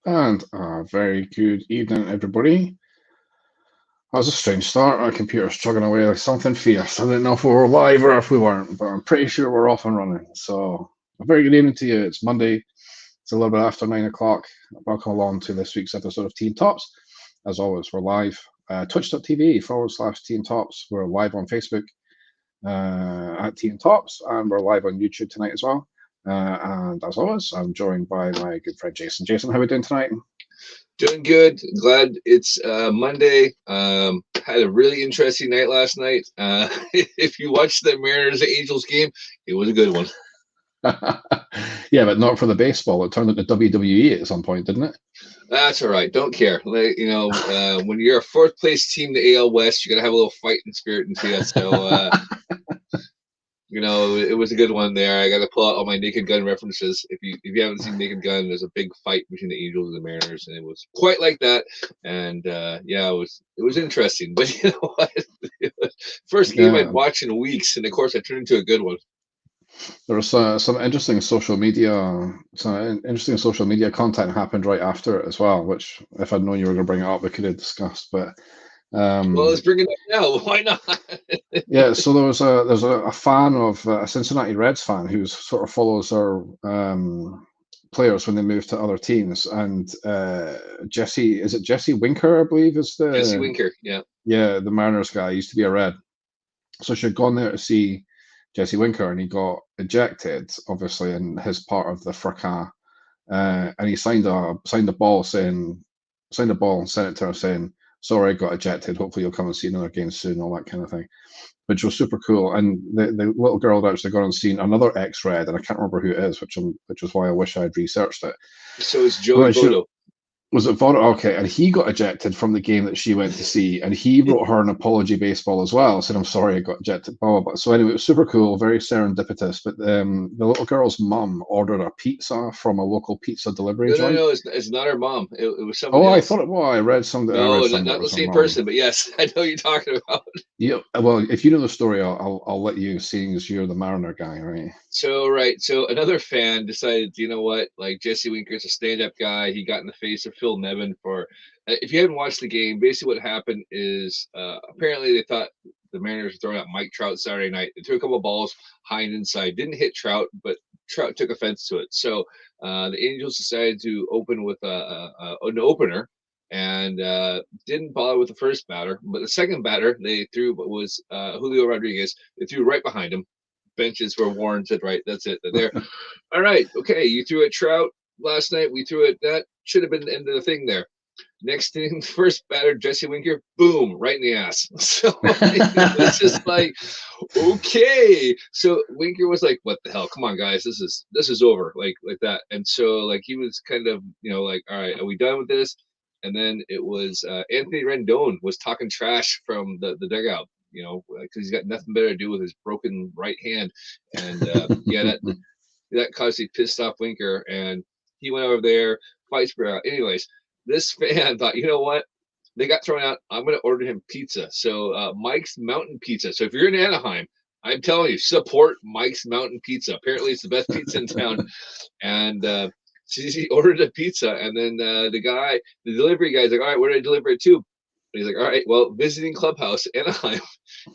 And a very good evening, everybody. That was a strange start. Our computer's chugging away like something fierce. I didn't know if we were live or if we weren't, but I'm pretty sure we're off and running. So, a very good evening to you. It's Monday. It's a little bit after 9 o'clock. Welcome along to this week's episode of Team Tops. As always, we're live. Twitch.tv/Team Tops. We're live on Facebook at Team Tops, and we're live on YouTube tonight as well. And as always, I'm joined by my good friend Jason. Jason, how are we doing tonight? Doing good. Glad it's Monday. Had a really interesting night last night. If you watched the Mariners Angels game, it was a good one. Yeah, but not for the baseball. It turned into WWE at some point, didn't it? That's all right. Don't care. When you're a fourth place team, the AL West, you got to have a little fighting spirit into you. So, it was a good one there. I got to pull out all my Naked Gun references. If you haven't seen Naked Gun, there's a big fight between the Angels and the Mariners, and it was quite like that. And yeah, it was interesting. But you know what? First game I'd watched in weeks, and of course, I turned into a good one. There was some interesting social media content happened right after it as well, which if I'd known you were going to bring it up, we could have discussed. But well, let's bring it up now. Why not? Yeah, so there's a fan of a Cincinnati Reds fan who sort of follows our players when they move to other teams, and Jesse Winker, I believe is the Jesse Winker, the Mariners guy. He used to be a Red, so she had gone there to see Jesse Winker, and he got ejected, obviously, in his part of the fracas, and he signed a ball and sent it to her saying, "Sorry, I got ejected. Hopefully, you'll come and see another game soon." All that kind of thing, which was super cool. And the little girl had actually gone and seen another ex-Red, and I can't remember who it is, which is why I wish I had researched it. So it's Joey Votto. Was it Votto? Okay, and he got ejected from the game that she went to see, and he wrote her an apology baseball as well, said, "I'm sorry I got ejected." Blah, blah, blah. So anyway, it was super cool, very serendipitous. But the little girl's mum ordered a pizza from a local pizza delivery joint. No, it's not her mom. It was somebody else. I thought it was. I read something. No, not the same person, but yes, I know what you're talking about. Yeah, well, if you know the story, I'll let you, seeing as you're the Mariner guy, right? So another fan decided, you know what, like Jesse Winker's a stand-up guy. He got in the face of Phil Nevin for. If you haven't watched the game, basically what happened is apparently they thought the Mariners were throwing out Mike Trout Saturday night. They threw a couple of balls high and inside, didn't hit Trout, but Trout took offense to it. So the Angels decided to open with an opener. And didn't bother with the first batter, but the second batter they threw was Julio Rodriguez. They threw right behind him. Benches were warranted, right? That's it. They're there. All right, okay. You threw at Trout last night. We threw it. That should have been the end of the thing there. Next thing, first batter, Jesse Winker, boom, right in the ass. So it's just like, okay. So Winker was like, "What the hell? Come on, guys, this is over." Like that. And so like he was kind of like, "All right, are we done with this?" And then it was Anthony Rendon was talking trash from the dugout, because he's got nothing better to do with his broken right hand. And that caused he pissed off Winker, and he went over there, fights broke out. Anyways, this fan thought, you know what? They got thrown out. I'm going to order him pizza. So Mike's Mountain Pizza. So if you're in Anaheim, I'm telling you, support Mike's Mountain Pizza. Apparently, it's the best pizza in town. And he ordered a pizza, and then the delivery guy's like, "All right, where do I deliver it to?" And he's like, "All right, well, visiting clubhouse, Anaheim."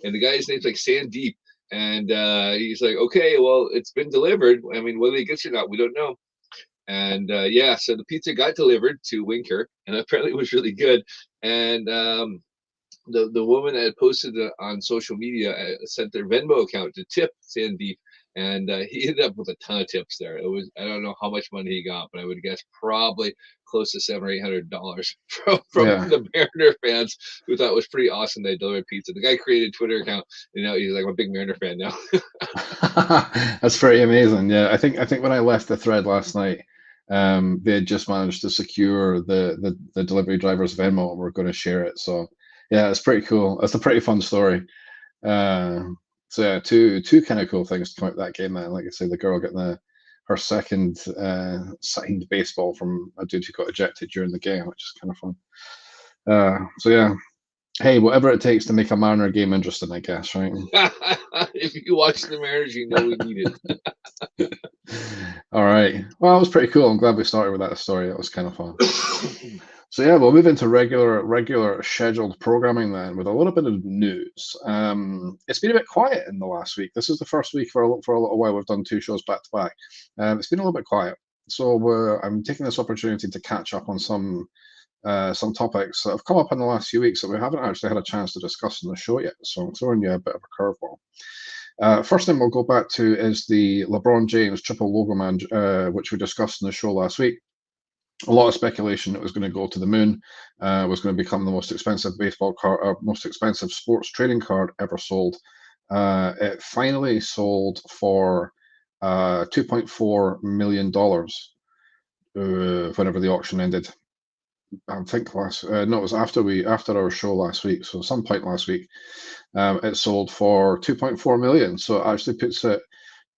And the guy's name's like Sandeep. And he's like, "Okay, well, it's been delivered. I mean, whether he gets it or not, we don't know." And so the pizza got delivered to Winker, and apparently it was really good. And the woman that had posted it on social media sent their Venmo account to tip Sandeep, and he ended up with a ton of tips there. It was, I don't know how much money he got, but I would guess probably close to $700 or $800 from the Mariner fans who thought it was pretty awesome they delivered pizza. The guy created a Twitter account, he's like, I'm a big Mariner fan now. That's pretty amazing. Yeah, I think when I left the thread last night, they had just managed to secure the delivery driver's Venmo, and we're going to share it. So yeah, it's pretty cool. It's a pretty fun story. So yeah, two kind of cool things to come out of that game. Then, like I say, the girl getting her second signed baseball from a dude who got ejected during the game, which is kind of fun. So yeah, hey, whatever it takes to make a Mariner game interesting, I guess, right? If you watch the Mariners, you know we need it. All right. Well, that was pretty cool. I'm glad we started with that story. That was kind of fun. So yeah, we'll move into regular scheduled programming then with a little bit of news. It's been a bit quiet in the last week. This is the first week for a little while we've done two shows back to back. It's been a little bit quiet. So I'm taking this opportunity to catch up on some topics that have come up in the last few weeks that we haven't actually had a chance to discuss in the show yet. So I'm throwing you a bit of a curveball. First thing we'll go back to is the LeBron James triple logo man, which we discussed in the show last week. A lot of speculation it was going to go to the moon, was going to become the most expensive baseball card, most expensive sports trading card ever sold. It finally sold for $2.4 million whenever the auction ended. I think no, it was after our show last week. So some point last week, it sold for 2.4 million. So it actually puts it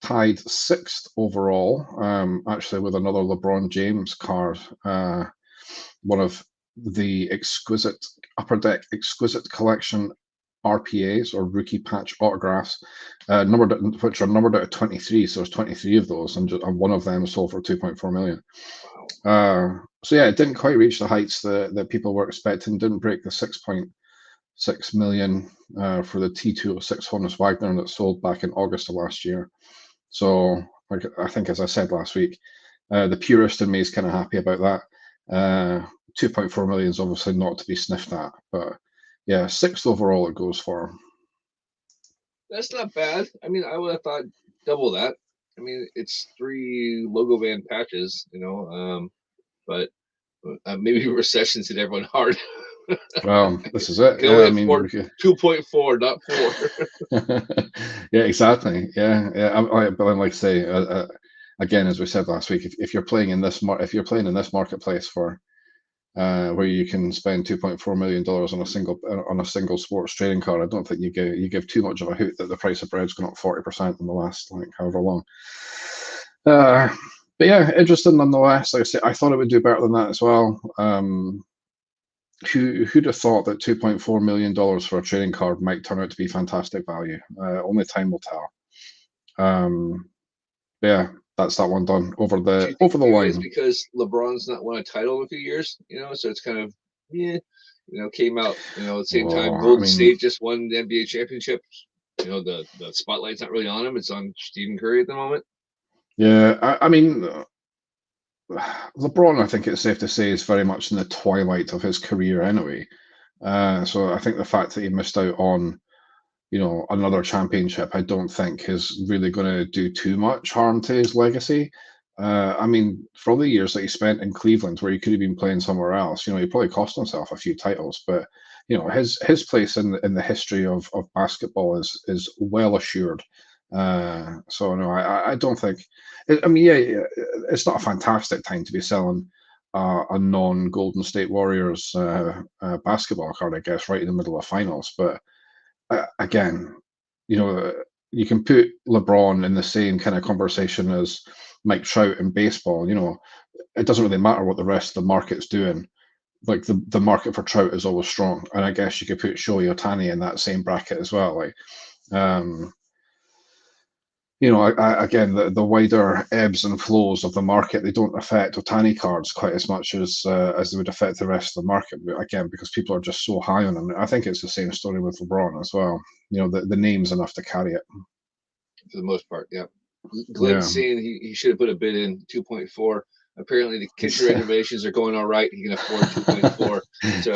tied sixth overall, actually with another LeBron James card, one of the exquisite Upper Deck exquisite collection RPAs or rookie patch autographs, which are numbered out of 23. So there's 23 of those, and one of them sold for 2.4 million. So yeah, it didn't quite reach the heights that people were expecting. Didn't break the 6.6 million for the T206 Honus Wagner that sold back in August of last year. So I think, as I said last week, the purist in me is kind of happy about that. 2.4 million is obviously not to be sniffed at, but yeah, sixth overall it goes for. That's not bad. I mean, I would have thought double that. I mean, it's 3 logo band patches, but maybe recessions hit everyone hard. Well, this is it. Can Yeah, only I mean, afford 2.4, not 4. yeah, exactly. Yeah, yeah. But like I say, again, as we said last week, if you're playing in this if you're playing in this marketplace for where you can spend $2.4 million on a single sports trading card, I don't think you give too much of a hoot that the price of bread's gone up 40% in the last like however long. But yeah, interesting nonetheless. Like I say, I thought it would do better than that as well. Who'd have thought that $2.4 million for a trading card might turn out to be fantastic value? Only time will tell. Yeah, that's that one done over Do the you think maybe it's line. because LeBron's not won a title in a few years? So it's kind of yeah, came out at the same time. Oh, I Golden mean, State just won the NBA championship. The spotlight's not really on him; it's on Stephen Curry at the moment. yeah, I mean, LeBron, I think it's safe to say, is very much in the twilight of his career anyway. So I think the fact that he missed out on, another championship, I don't think is really going to do too much harm to his legacy. I mean, for all the years that he spent in Cleveland, where he could have been playing somewhere else, he probably cost himself a few titles. But his place in the history of basketball is well assured. So no, I don't think. I mean, yeah, it's not a fantastic time to be selling a non-Golden State Warriors basketball card, I guess, right in the middle of finals. But again, you know, you can put LeBron in the same kind of conversation as Mike Trout in baseball. It doesn't really matter what the rest of the market's doing. Like the market for Trout is always strong, and I guess you could put Shohei Ohtani in that same bracket as well. Like, um, again, the wider ebbs and flows of the market, they don't affect Otani cards quite as much as they would affect the rest of the market. Again, because people are just so high on him. I think it's the same story with LeBron as well. The name's enough to carry it. For the most part, yeah. Glenn's Yeah. saying he should have put a bid in 2.4. Apparently, the kitchen reservations are going all right. He can afford 2.4. So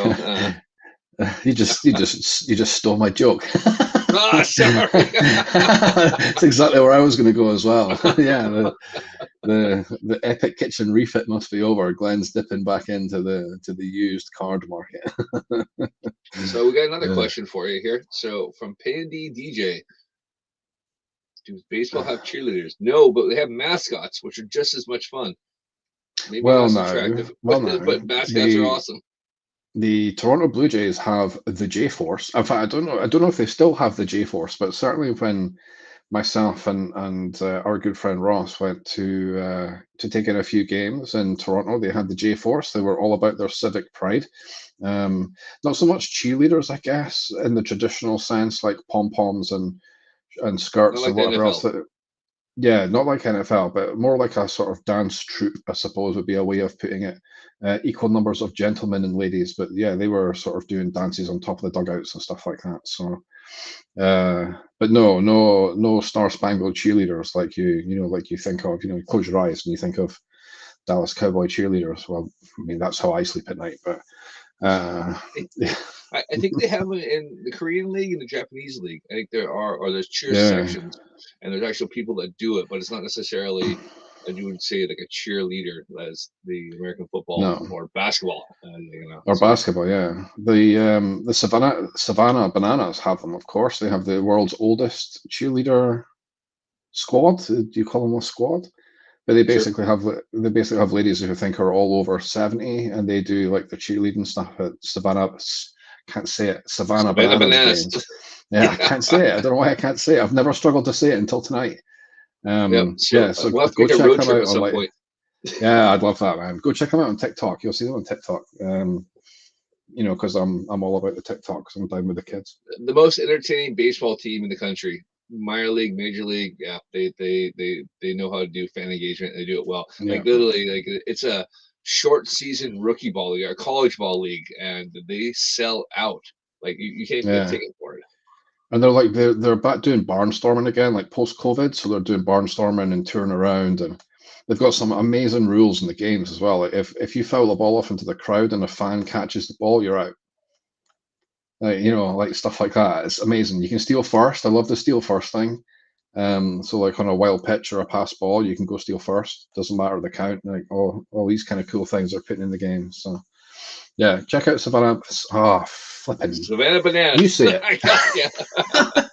you just stole my joke. sorry. That's exactly where I was going to go as well. Yeah, the epic kitchen refit must be over. Glenn's dipping back into the used card market. So we got another question for you here. So from Pandy DJ, do baseball have cheerleaders? No, but they have mascots, which are just as much fun. Maybe not Well, as now, attractive, well, now, but mascots are the awesome. the Toronto Blue Jays have the J Force. In fact, I don't know if they still have the J Force, but certainly when myself and our good friend Ross went to take in a few games in Toronto, they had the J Force. They were all about their civic pride. Not so much cheerleaders, I guess, in the traditional sense, like pom poms and Not skirts like and the whatever else NFL. that. Yeah, not like NFL, but more like a sort of dance troupe, I suppose would be a way of putting it. Equal numbers of gentlemen and ladies, but yeah, they were sort of doing dances on top of the dugouts and stuff like that. So, but no Star Spangled cheerleaders like like you think of. You close your eyes and you think of Dallas Cowboy cheerleaders. Well, I mean that's how I sleep at night. But uh, I think they have it in the Korean league and the Japanese league. I think there are, or there's cheer yeah, sections, and there's actual people that do it, but it's not necessarily, as you would say, like a cheerleader as the American football no. or basketball. Or So basketball, yeah. The Savannah Bananas have them, of course. They have the world's oldest cheerleader squad. Do you call them a squad? But sure, they basically have ladies who I think are all over 70, and they do like the cheerleading stuff at can't say it, Savannah Savannah Bananas Bananas. games. Yeah, I can't say it. I don't know why I can't say it. I've never struggled to say it until tonight. Yep. Yeah, So so we'll have to go make a check road them trip out at on some like point. yeah, I'd love that, man. Go check them out on TikTok. You'll see them on TikTok. Because I'm all about the TikTok because I'm down with the kids. The most entertaining baseball team in the country, minor league, major league. Yeah, they know how to do fan engagement. They do it well. Like Yeah, literally, like it's a short season rookie ball league or college ball league, and they sell out. Like you can't even get a yeah. ticket for it. And they're back doing barnstorming again, like post COVID. So they're doing barnstorming and touring around, and they've got some amazing rules in the games as well. Like if you foul the ball off into the crowd and a fan catches the ball, you're out. Like stuff like that. It's amazing. You can steal first. I love the steal first thing. So like on a wild pitch or a pass ball, you can go steal first. Doesn't matter the count. Like all these kind of cool things they're putting in the game. So yeah, check out Savannah. Oh, flipping. Savannah You Bananas. say it. I got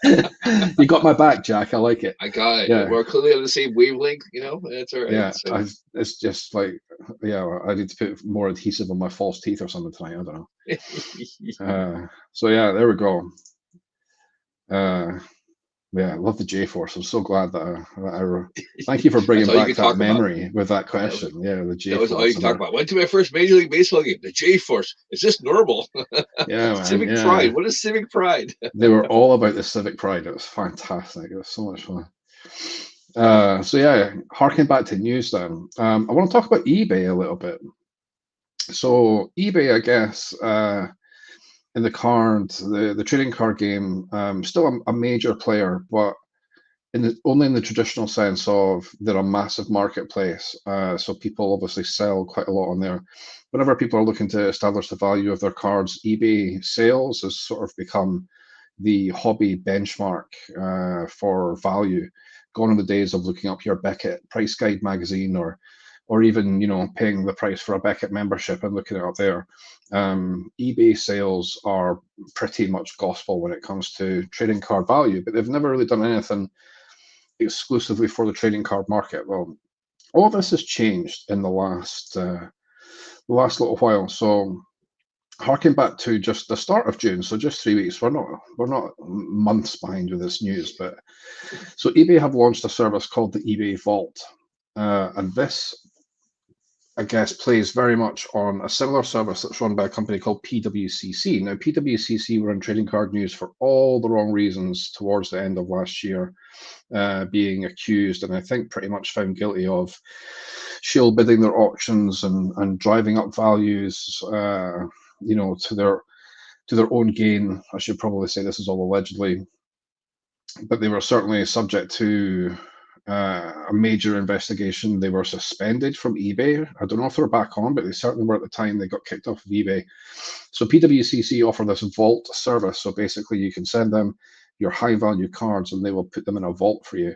yeah, You got my back, Jack. I like it. I got it. Yeah, We're clearly on the same wavelength. That's all right. yeah. So It's just like, yeah, I need to put more adhesive on my false teeth or something tonight. I don't know. So yeah, there we go. Uh, yeah, I love the J Force. I'm so glad thank you for that's bringing all you back can that talk about. memory with that That was question. Yeah, the J that was all you Force. can talk about. Went to my first Major League Baseball game, the J Force. Is this normal? Yeah, man. Civic pride. Yeah, What is civic pride? they were all about the civic pride. It was fantastic. It was so much fun. So yeah, harking back to news then. I want to talk about eBay a little bit. So eBay, I guess, in the trading card game, still a major player, but only in the traditional sense of they're a massive marketplace. So people obviously sell quite a lot on there. Whenever people are looking to establish the value of their cards, eBay sales has sort of become the hobby benchmark for value. Gone are the days of looking up your Beckett Price Guide magazine or even paying the price for a Beckett membership and looking it up there. eBay sales are pretty much gospel when it comes to trading card value, but they've never really done anything exclusively for the trading card market. Well, all of this has changed in the last little while. So harking back to just the start of June, so just 3 weeks. We're not months behind with this news, but so eBay have launched a service called the eBay Vault, and this, I guess, plays very much on a similar service that's run by a company called PWCC. Now, PWCC were in trading card news for all the wrong reasons towards the end of last year, being accused and I think pretty much found guilty of shield bidding their auctions and driving up values, to their own gain. I should probably say this is all allegedly, but they were certainly subject to a major investigation. They were suspended from eBay. I don't know if they're back on, but they certainly were at the time they got kicked off of eBay. So PWCC offer this vault service. So basically, you can send them your high value cards and they will put them in a vault for you,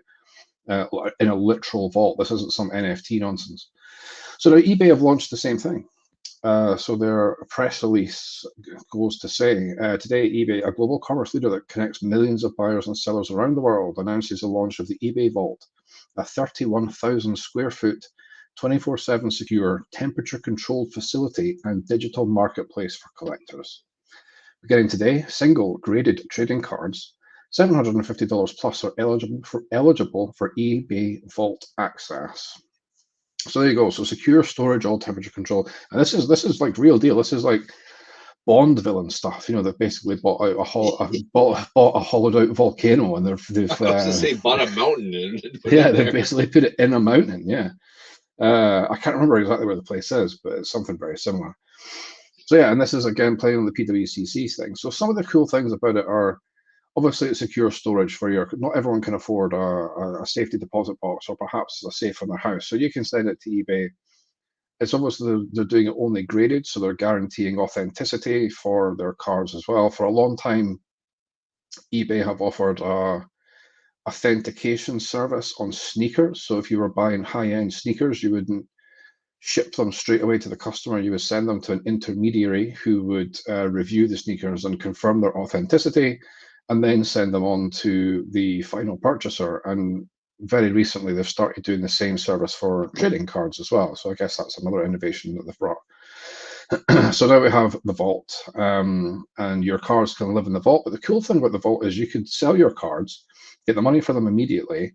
in a literal vault. This isn't some NFT nonsense. So now eBay have launched the same thing. So their press release goes to say, today eBay, a global commerce leader that connects millions of buyers and sellers around the world, announces the launch of the eBay Vault, a 31,000 square foot, 24/7 secure, temperature controlled facility and digital marketplace for collectors. Beginning today, single graded trading cards, $750 plus, are eligible for eBay Vault access. So there you go. So secure storage, all temperature control, and this is like real deal. This is like Bond villain stuff. You know, they've basically bought out bought a hollowed out volcano, and they've I was to say bought a mountain and put yeah, it they've there. basically put it in a mountain. Yeah, I can't remember exactly where the place is, but it's something very similar. So yeah, and this is again playing on the PWCC thing. So some of the cool things about it are obviously it's secure storage for your. Not everyone can afford a safety deposit box or perhaps a safe in their house, so you can send it to eBay. It's obviously they're doing it only graded, so they're guaranteeing authenticity for their cards as well. For a long time, eBay have offered a authentication service on sneakers. So if you were buying high-end sneakers, you wouldn't ship them straight away to the customer. You would send them to an intermediary who would review the sneakers and confirm their authenticity, and then send them on to the final purchaser. And very recently, they've started doing the same service for trading cards as well. So I guess that's another innovation that they've brought. So now we have the vault, and your cards can live in the vault. But the cool thing about the vault is you can sell your cards, get the money for them immediately,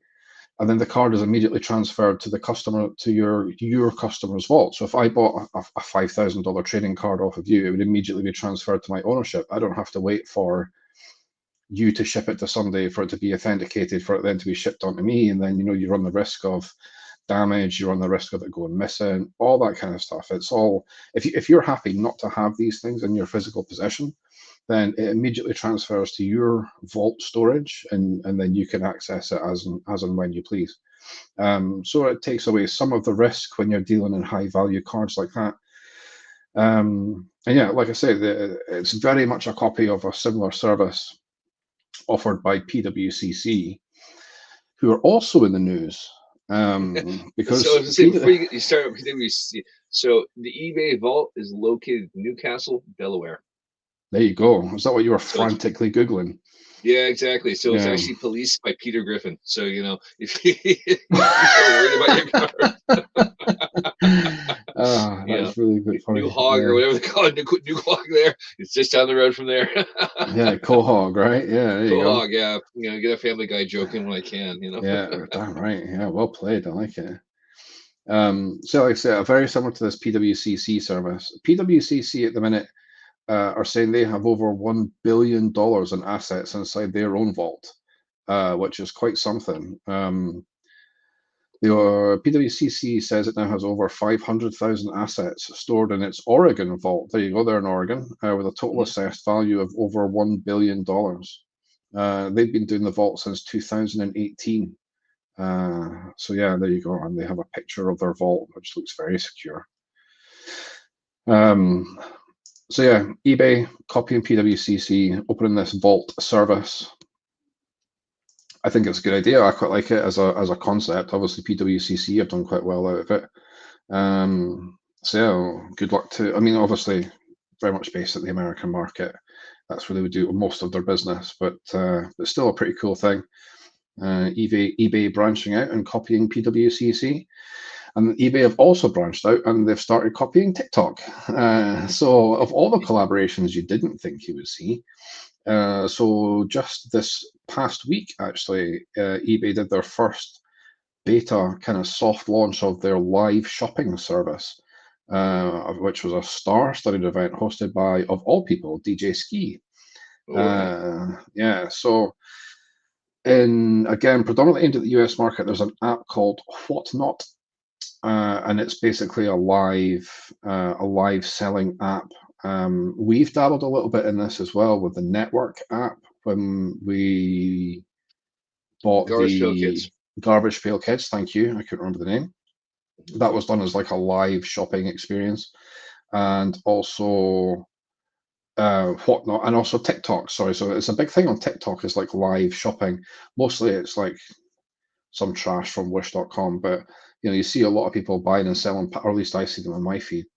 and then the card is immediately transferred to the customer, to your customer's vault. So if I bought a $5,000 trading card off of you, it would immediately be transferred to my ownership. I don't have to wait for you to ship it to somebody for it to be authenticated, for it then to be shipped on to me, and then you run the risk of damage, you run the risk of it going missing, all that kind of stuff. It's all, if you're happy not to have these things in your physical possession, then it immediately transfers to your vault storage, and then you can access it as and when you please. So it takes away some of the risk when you're dealing in high value cards like that. And yeah, like I say, it's very much a copy of a similar service offered by PWCC, who are also in the news. Because So I was gonna say before you start with PwC, so the eBay vault is located in Newcastle, Delaware. there you go. Is that what you were So it's frantically Googling? yeah, exactly. So it's Yeah. actually policed by Peter Griffin. So if you are worried about your car, That's really good for New you. Hog or Yeah. whatever they call it, New Hog there. It's just down the road from there. Yeah, Quahog, right? Yeah, there you go. Quahog, yeah. Get a Family Guy joke in when I can. Yeah, damn right. Yeah, well played. I like it. So like I say, very similar to this PWCC service. PWCC at the minute are saying they have over $1 billion in assets inside their own vault, which is quite something. The PWCC says it now has over 500,000 assets stored in its Oregon vault. There you go, they're in Oregon, with a total assessed value of over $1 billion. They've been doing the vault since 2018. So yeah, there you go, and they have a picture of their vault, which looks very secure. So yeah, eBay copying PWCC, opening this vault service. I think it's a good idea. I quite like it as a concept. Obviously, PWCC have done quite well out of it. So yeah, good luck to. I mean, obviously, very much based at the American market. That's where they would do most of their business, but still a pretty cool thing. eBay branching out and copying PWCC, and eBay have also branched out and they've started copying TikTok. So of all the collaborations you didn't think you would see, so just this past week, actually, eBay did their first beta kind of soft launch of their live shopping service, which was a star-studded event hosted by, of all people, DJ Ski. Yeah, so again, predominantly aimed at the US market, there's an app called Whatnot, and it's basically a live selling app. We've dabbled a little bit in this as well with the network app when we bought Garbage Pail the Kids. Garbage Pail Kids. Thank you. I couldn't remember the name. That was done as like a live shopping experience, and also Whatnot, and also TikTok. Sorry, so it's a big thing on TikTok is like live shopping. Mostly it's like some trash from Wish.com, but you see a lot of people buying and selling, or at least I see them on my feed.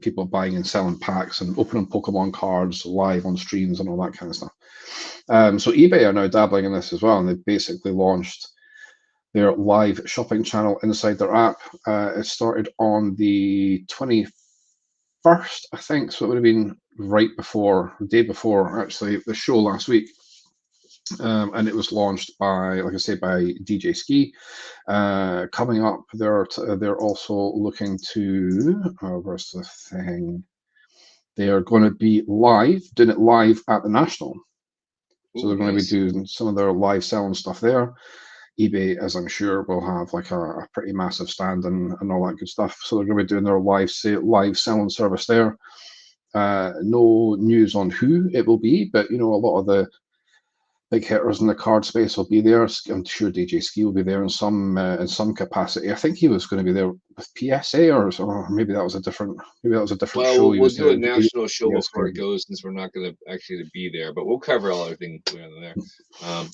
People buying and selling packs and opening Pokemon cards live on streams and all that kind of stuff. So eBay are now dabbling in this as well, and they've basically launched their live shopping channel inside their app. It started on the 21st, I think, so it would have been right before, the day before, actually, the show last week. And it was launched by, like I say, by DJ Ski. Coming up, they're also looking to. Where's the thing? They are going to be doing it live at the National. So Ooh, they're going to be nice. doing some of their live selling stuff there. eBay, as I'm sure, will have like a pretty massive stand and all that good stuff. So they're going to be doing their live selling service there. No news on who it will be, but a lot of the big hitters in the card space will be there. I'm sure DJ Ski will be there in some capacity. I think he was going to be there with PSA, or maybe that was a different Well, show he we'll was do there. a national show PSA. before it goes, since we're not going to actually be there, but we'll cover all everything there.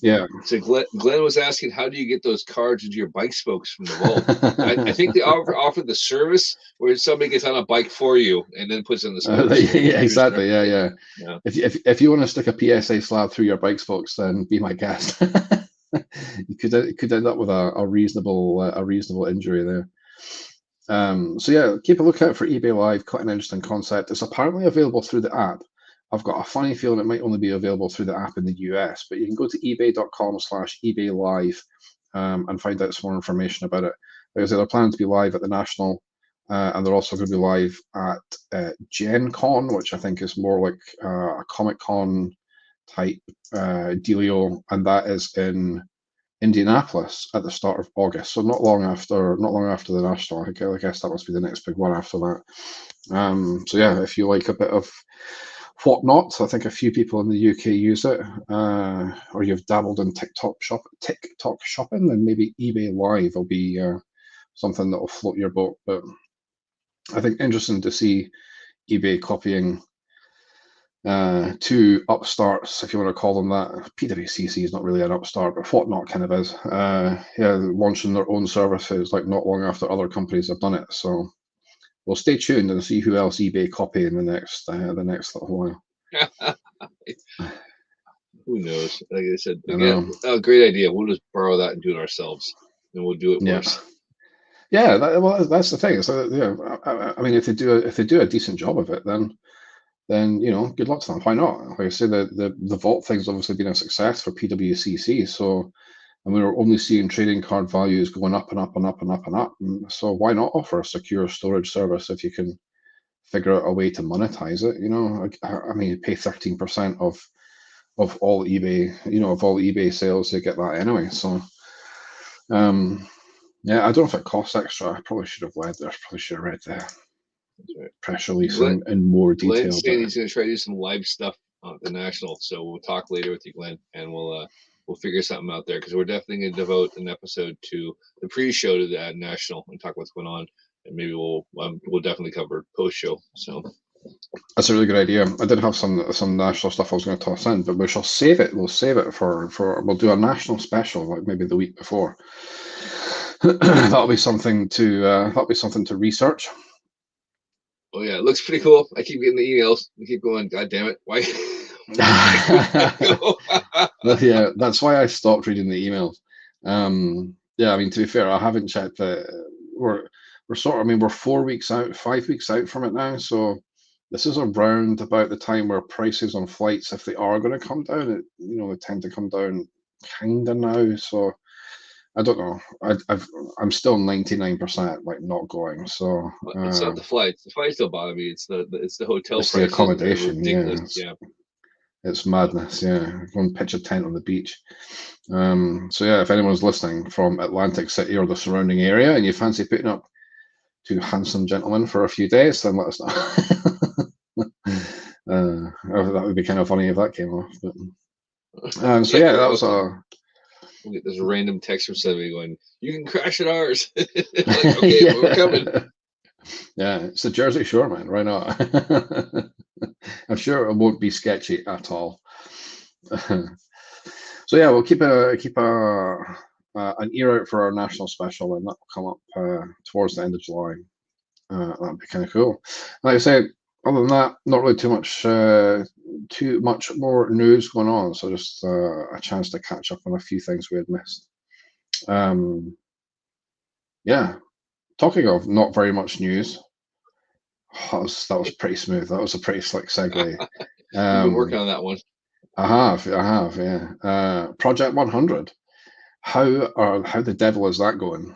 Yeah. So Glenn was asking, how do you get those cards into your bike spokes from the vault? I think they offer the service where somebody gets on a bike for you and then puts in the spokes. Yeah, exactly. Yeah. Yeah. If you want to stick a PSA slab through your bike spokes, then be my guest. You could end up with a reasonable injury there. So yeah, keep a lookout for eBay Live. Quite an interesting concept. It's apparently available through the app. I've got a funny feeling it might only be available through the app in the US, but you can go to ebay.com/eBay Live and find out some more information about it. Like I said, they're planning to be live at the National, and they're also going to be live at Gen Con, which I think is more like a Comic Con type dealio, and that is in Indianapolis at the start of August. So not long after the National. I guess that must be the next big one after that. So yeah, if you like a bit of whatnot, I think a few people in the UK use it, or you've dabbled in TikTok shopping, then maybe eBay Live will be something that will float your boat. But I think interesting to see eBay copying two upstarts, if you want to call them that. PWCC is not really an upstart, but Whatnot kind of is. Launching their own services like not long after other companies have done it. So we'll stay tuned and see who else eBay copy in the next little while. Who knows? Like I said, again, a great idea. We'll just borrow that and do it ourselves, and we'll do it worse. Yeah, that's the thing. So I mean, if they do a decent job of it, then good luck to them. Why not? Like I say, the vault thing's obviously been a success for PWCC. So, and we were only seeing trading card values going up and up and up and up and up. And so why not offer a secure storage service if you can figure out a way to monetize it? I mean, you pay 13% of all eBay sales, you get that anyway. So, yeah, I don't know if it costs extra. I probably should have read the press release in more detail. Glenn's saying he's going to try to do some live stuff at the National, so we'll talk later with you, Glenn, and we'll figure something out there, because we're definitely going to devote an episode to the pre-show to the National and talk what's going on, and maybe we'll definitely cover post-show. So that's a really good idea. I did have some National stuff I was going to toss in, but we shall save it. We'll save it for we'll do a National special like maybe the week before. That'll be something to research. Oh yeah, it looks pretty cool. I keep getting the emails. I keep going, God damn it, why? Yeah, that's why I stopped reading the emails. Yeah, I mean, to be fair, I haven't checked we're 4 weeks out, 5 weeks out from it now. So this is around about the time where prices on flights, if they are going to come down, they tend to come down kind of now. So I don't know. I'm still 99% like not going. So it's not the flights. The flights don't bother me. It's the hotel prices. The accommodation. Yeah. It's madness. Yeah, go and pitch a tent on the beach. So yeah, if anyone's listening from Atlantic City or the surrounding area and you fancy putting up two handsome gentlemen for a few days, then let us know. That would be kind of funny if that came off. But so yeah, that was a. We'll get this random text from somebody going, "You can crash at ours." Like, okay, yeah. We're coming. Yeah, it's the Jersey Shore, man. Right now, I'm sure it won't be sketchy at all. So yeah, we'll keep an ear out for our National special, and that will come up towards the end of July. That'd be kind of cool. Like I said, other than that, not really too much more news going on. So just a chance to catch up on a few things we had missed. Yeah, talking of not very much news, that was pretty smooth. That was a pretty slick segue. You've been working on that one. I have, yeah. Project 100. How the devil is that going?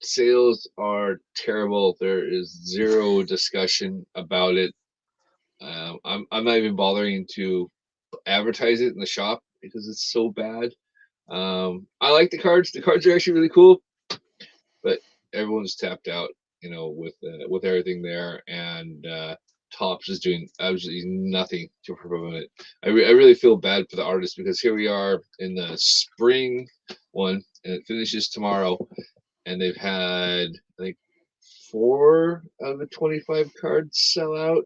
sales are terrible. There is zero discussion about it. I'm not even bothering to advertise it in the shop because it's so bad. I like the cards. The cards are actually really cool, but everyone's tapped out, with everything there, and Topps is doing absolutely nothing to promote it. I really feel bad for the artists because here we are in the spring one, and it finishes tomorrow, and they've had, I think, 4 out of the 25 cards sell out.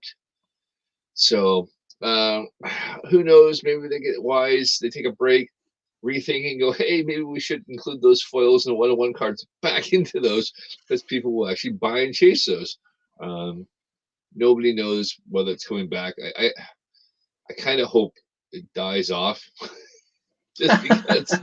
So um, who knows? Maybe they get wise, they take a break, rethink, and go, hey, maybe we should include those foils and one-on-one cards back into those because people will actually buy and chase those. Um, Nobody knows whether it's coming back. I kind of hope it dies off just because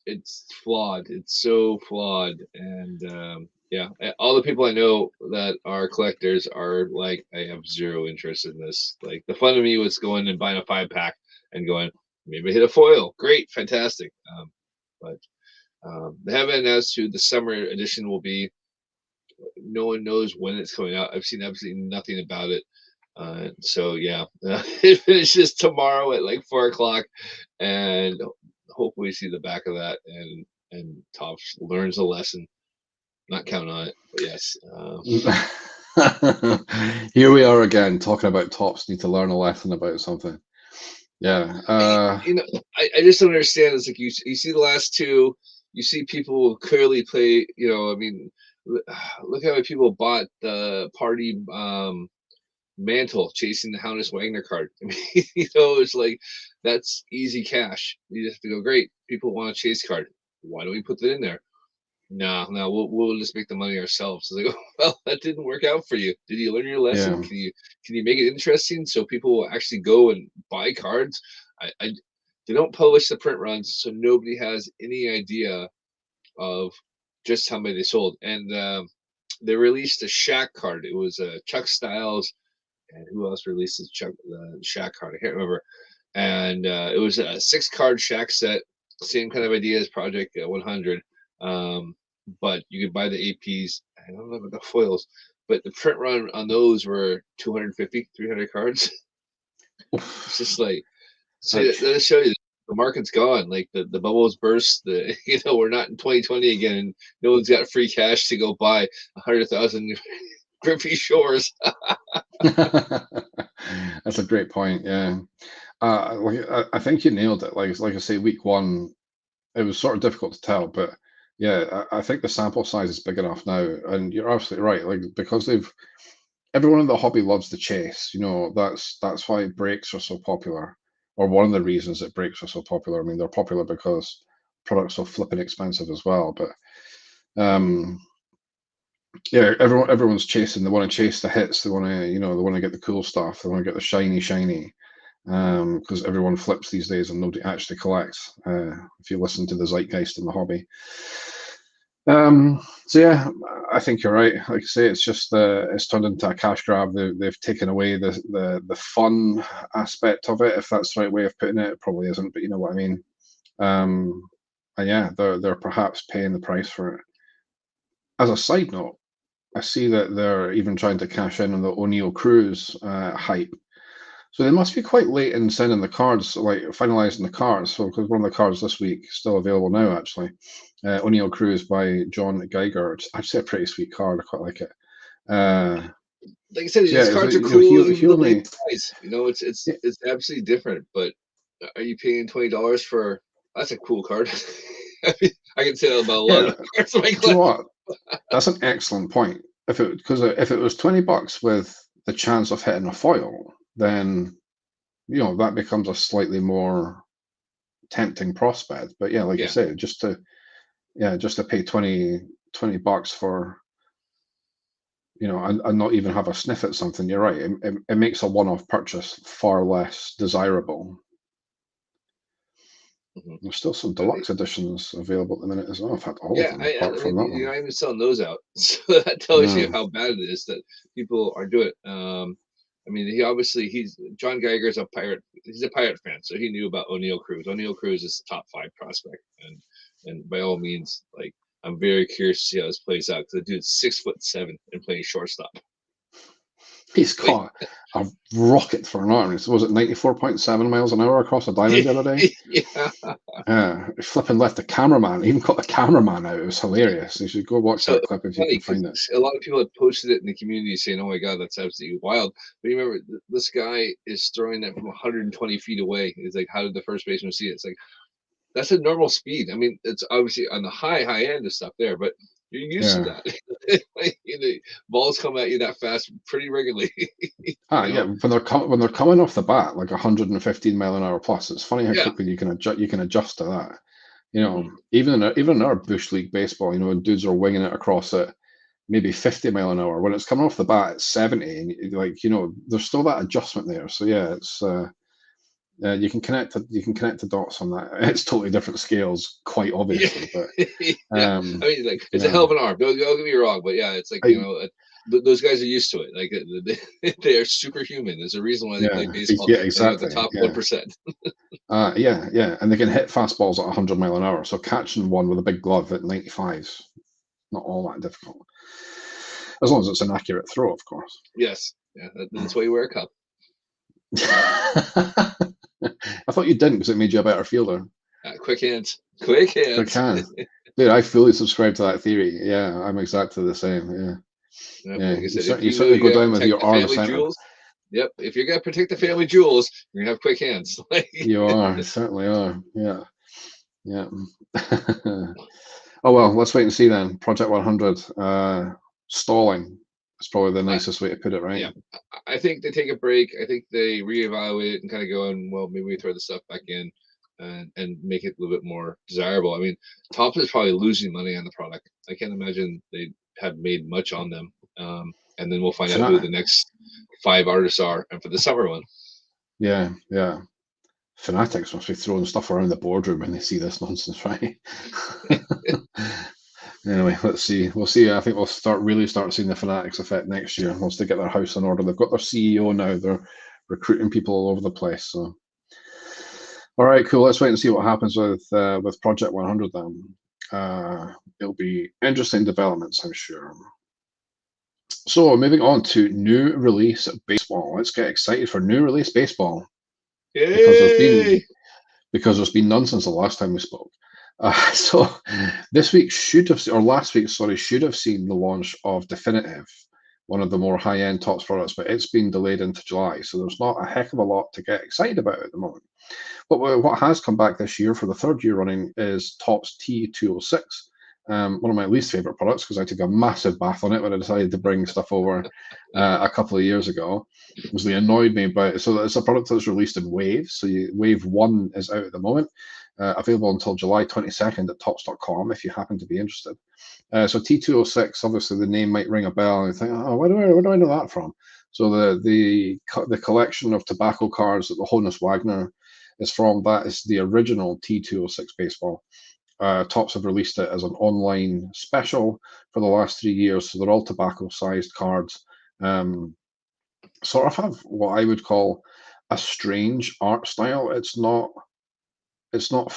it's flawed. It's so flawed, and yeah, all the people I know that are collectors are like, I have zero interest in this. Like, the fun of me was going and buying a 5-pack and going, maybe hit a foil. Great, fantastic. But they haven't announced who the summer edition will be. No one knows when it's coming out. I've seen absolutely nothing about it. So yeah, it finishes tomorrow at like 4 o'clock, and hopefully see the back of that, and Topps learns a lesson. Not counting on it, but yes. Here we are again talking about Topps need to learn a lesson about something. Yeah. I just don't understand. It's like you see the last two, you see people clearly play. I mean, look how many people bought the party mantle chasing the Honus Wagner card. I mean, it's like, that's easy cash. You just have to go, great. People want a chase card. Why don't we put that in there? No, we'll just make the money ourselves. So they go, well, that didn't work out for you. Did you learn your lesson? Yeah. Can you make it interesting so people will actually go and buy cards? They don't publish the print runs, so nobody has any idea of just how many they sold. And they released a Shaq card. It was Chuck Styles, and who else released the Shaq card? I can't remember. And it was a 6-card Shaq set, same kind of idea as Project 100. But you could buy the APs. I don't know about the foils, but the print run on those were 250, 300 cards. It's just like, so that'll show you the market's gone. Like, the bubbles burst. We're not in 2020 again, and no one's got free cash to go buy 100,000 Griffey Shores. That's a great point. Yeah. I think you nailed it. Like I say, week one, it was sort of difficult to tell, but yeah, I think the sample size is big enough now, and you're absolutely right. Like, because everyone in the hobby loves the chase. That's why breaks are so popular, or one of the reasons that breaks are so popular. I mean, they're popular because products are flipping expensive as well. But yeah, everyone's chasing. They want to chase the hits. They want to, they want to get the cool stuff. They want to get the shiny. Because everyone flips these days and nobody actually collects. If you listen to the zeitgeist in the hobby. So yeah, I think you're right. Like I say, it's just it's turned into a cash grab. They've taken away the fun aspect of it, if that's the right way of putting it. It probably isn't, but you know what I mean. And yeah, they're perhaps paying the price for it. As a side note, I see that they're even trying to cash in on the Oneil Cruz hype. So they must be quite late in sending the cards, like finalizing the cards. So, because one of the cards this week is still available now, actually. Oneil Cruz by John Geiger. It's actually a pretty sweet card. I quite like it. Like I said, these cards are cool. It's absolutely different. But are you paying $20 for? That's a cool card. I can say that about a lot of cards. You know what? That's an excellent point. If it was $20 with the chance of hitting a foil, then that becomes a slightly more tempting prospect. But yeah, like you say, just to pay $20 for and not even have a sniff at something. You're right. It makes a one-off purchase far less desirable. There's still some deluxe editions available at the minute as well. I've had all of them apart from that one. You're not even selling those out, so that tells you how bad it is that people are doing it. I mean, he's John Geiger's a pirate. He's a pirate fan, so he knew about O'Neill Cruz. O'Neill Cruz is the top 5 prospect, and by all means, like I'm very curious to see how this plays out because the dude's 6'7" and playing shortstop. He's caught a rocket for an arm. Was it 94.7 miles an hour across a diamond the other day? Yeah. Flipping left the cameraman. He even caught the cameraman out. It was hilarious. You should go watch that clip if you can find it. A lot of people had posted it in the community saying, "Oh my god, that's absolutely wild." But you remember, this guy is throwing that from 120 feet away. It's like, how did the first baseman see it? It's like, that's a normal speed. I mean, it's obviously on the high end of stuff there, but you're used to that. Like, balls come at you that fast pretty regularly. Yeah, when they're coming off the bat like 115 mile an hour plus, it's funny how quickly you can adjust to that. Even in our bush league baseball, when dudes are winging it across at maybe 50 mile an hour, when it's coming off the bat at 70, and there's still that adjustment there. So yeah, it's you can connect the dots on that. It's totally different scales, quite obviously, but I mean, like, it's a hell of an arm. Don't get me wrong, but yeah, it's like those guys are used to it. Like they are superhuman. There's a reason why they play baseball. Yeah, exactly. The top 1%. Yeah, and they can hit fastballs at 100 mile an hour. So catching one with a big glove at 95's not all that difficult, as long as it's an accurate throw, of course. Yes, yeah, that's why you wear a cup. I thought you didn't because it made you a better fielder. Quick hands. Quick hands. Dude, I fully subscribe to that theory. Yeah, I'm exactly the same. Yeah. Like I said, you certainly go down with your arm jewels. Yep. If you're gonna protect the family jewels, you're gonna have quick hands. You are, certainly are. Yeah. Oh well, let's wait and see then. Project 100 stalling. That's probably the nicest way to put it, right? Yeah, I think they take a break. I think they reevaluate it and kind of go, well, maybe we throw the stuff back in and make it a little bit more desirable. I mean, Topps is probably losing money on the product. I can't imagine they have made much on them. And then we'll find out who the next 5 artists are, and for the summer one. Yeah. Fanatics must be throwing stuff around the boardroom when they see this nonsense, right? Anyway, let's see. We'll see. I think we'll start seeing the Fanatics effect next year once they get their house in order. They've got their CEO now. They're recruiting people all over the place. So, all right, cool. Let's wait and see what happens with Project 100 then. It'll be interesting developments, I'm sure. So, moving on to new release baseball. Let's get excited for new release baseball. Yay! Because there's been none since the last time we spoke. So last week should have seen the launch of Definitive, one of the more high-end Topps products, but it's been delayed into July, so there's not a heck of a lot to get excited about at the moment. But what has come back this year for the 3rd year running is Topps T206, one of my least favorite products because I took a massive bath on it when I decided to bring stuff over a couple of years ago. It was really annoyed me by it. So it's a product that's released in waves. So wave 1 is out at the moment. Available until July 22nd at Topps.com if you happen to be interested. So T206, obviously the name might ring a bell, and you think, oh, where do I know that from? So the collection of tobacco cards that the Honus Wagner is from, that is the original T206 baseball. Topps have released it as an online special for the last 3 years, so they're all tobacco-sized cards. Sort of have what I would call a strange art style. It's not it's not a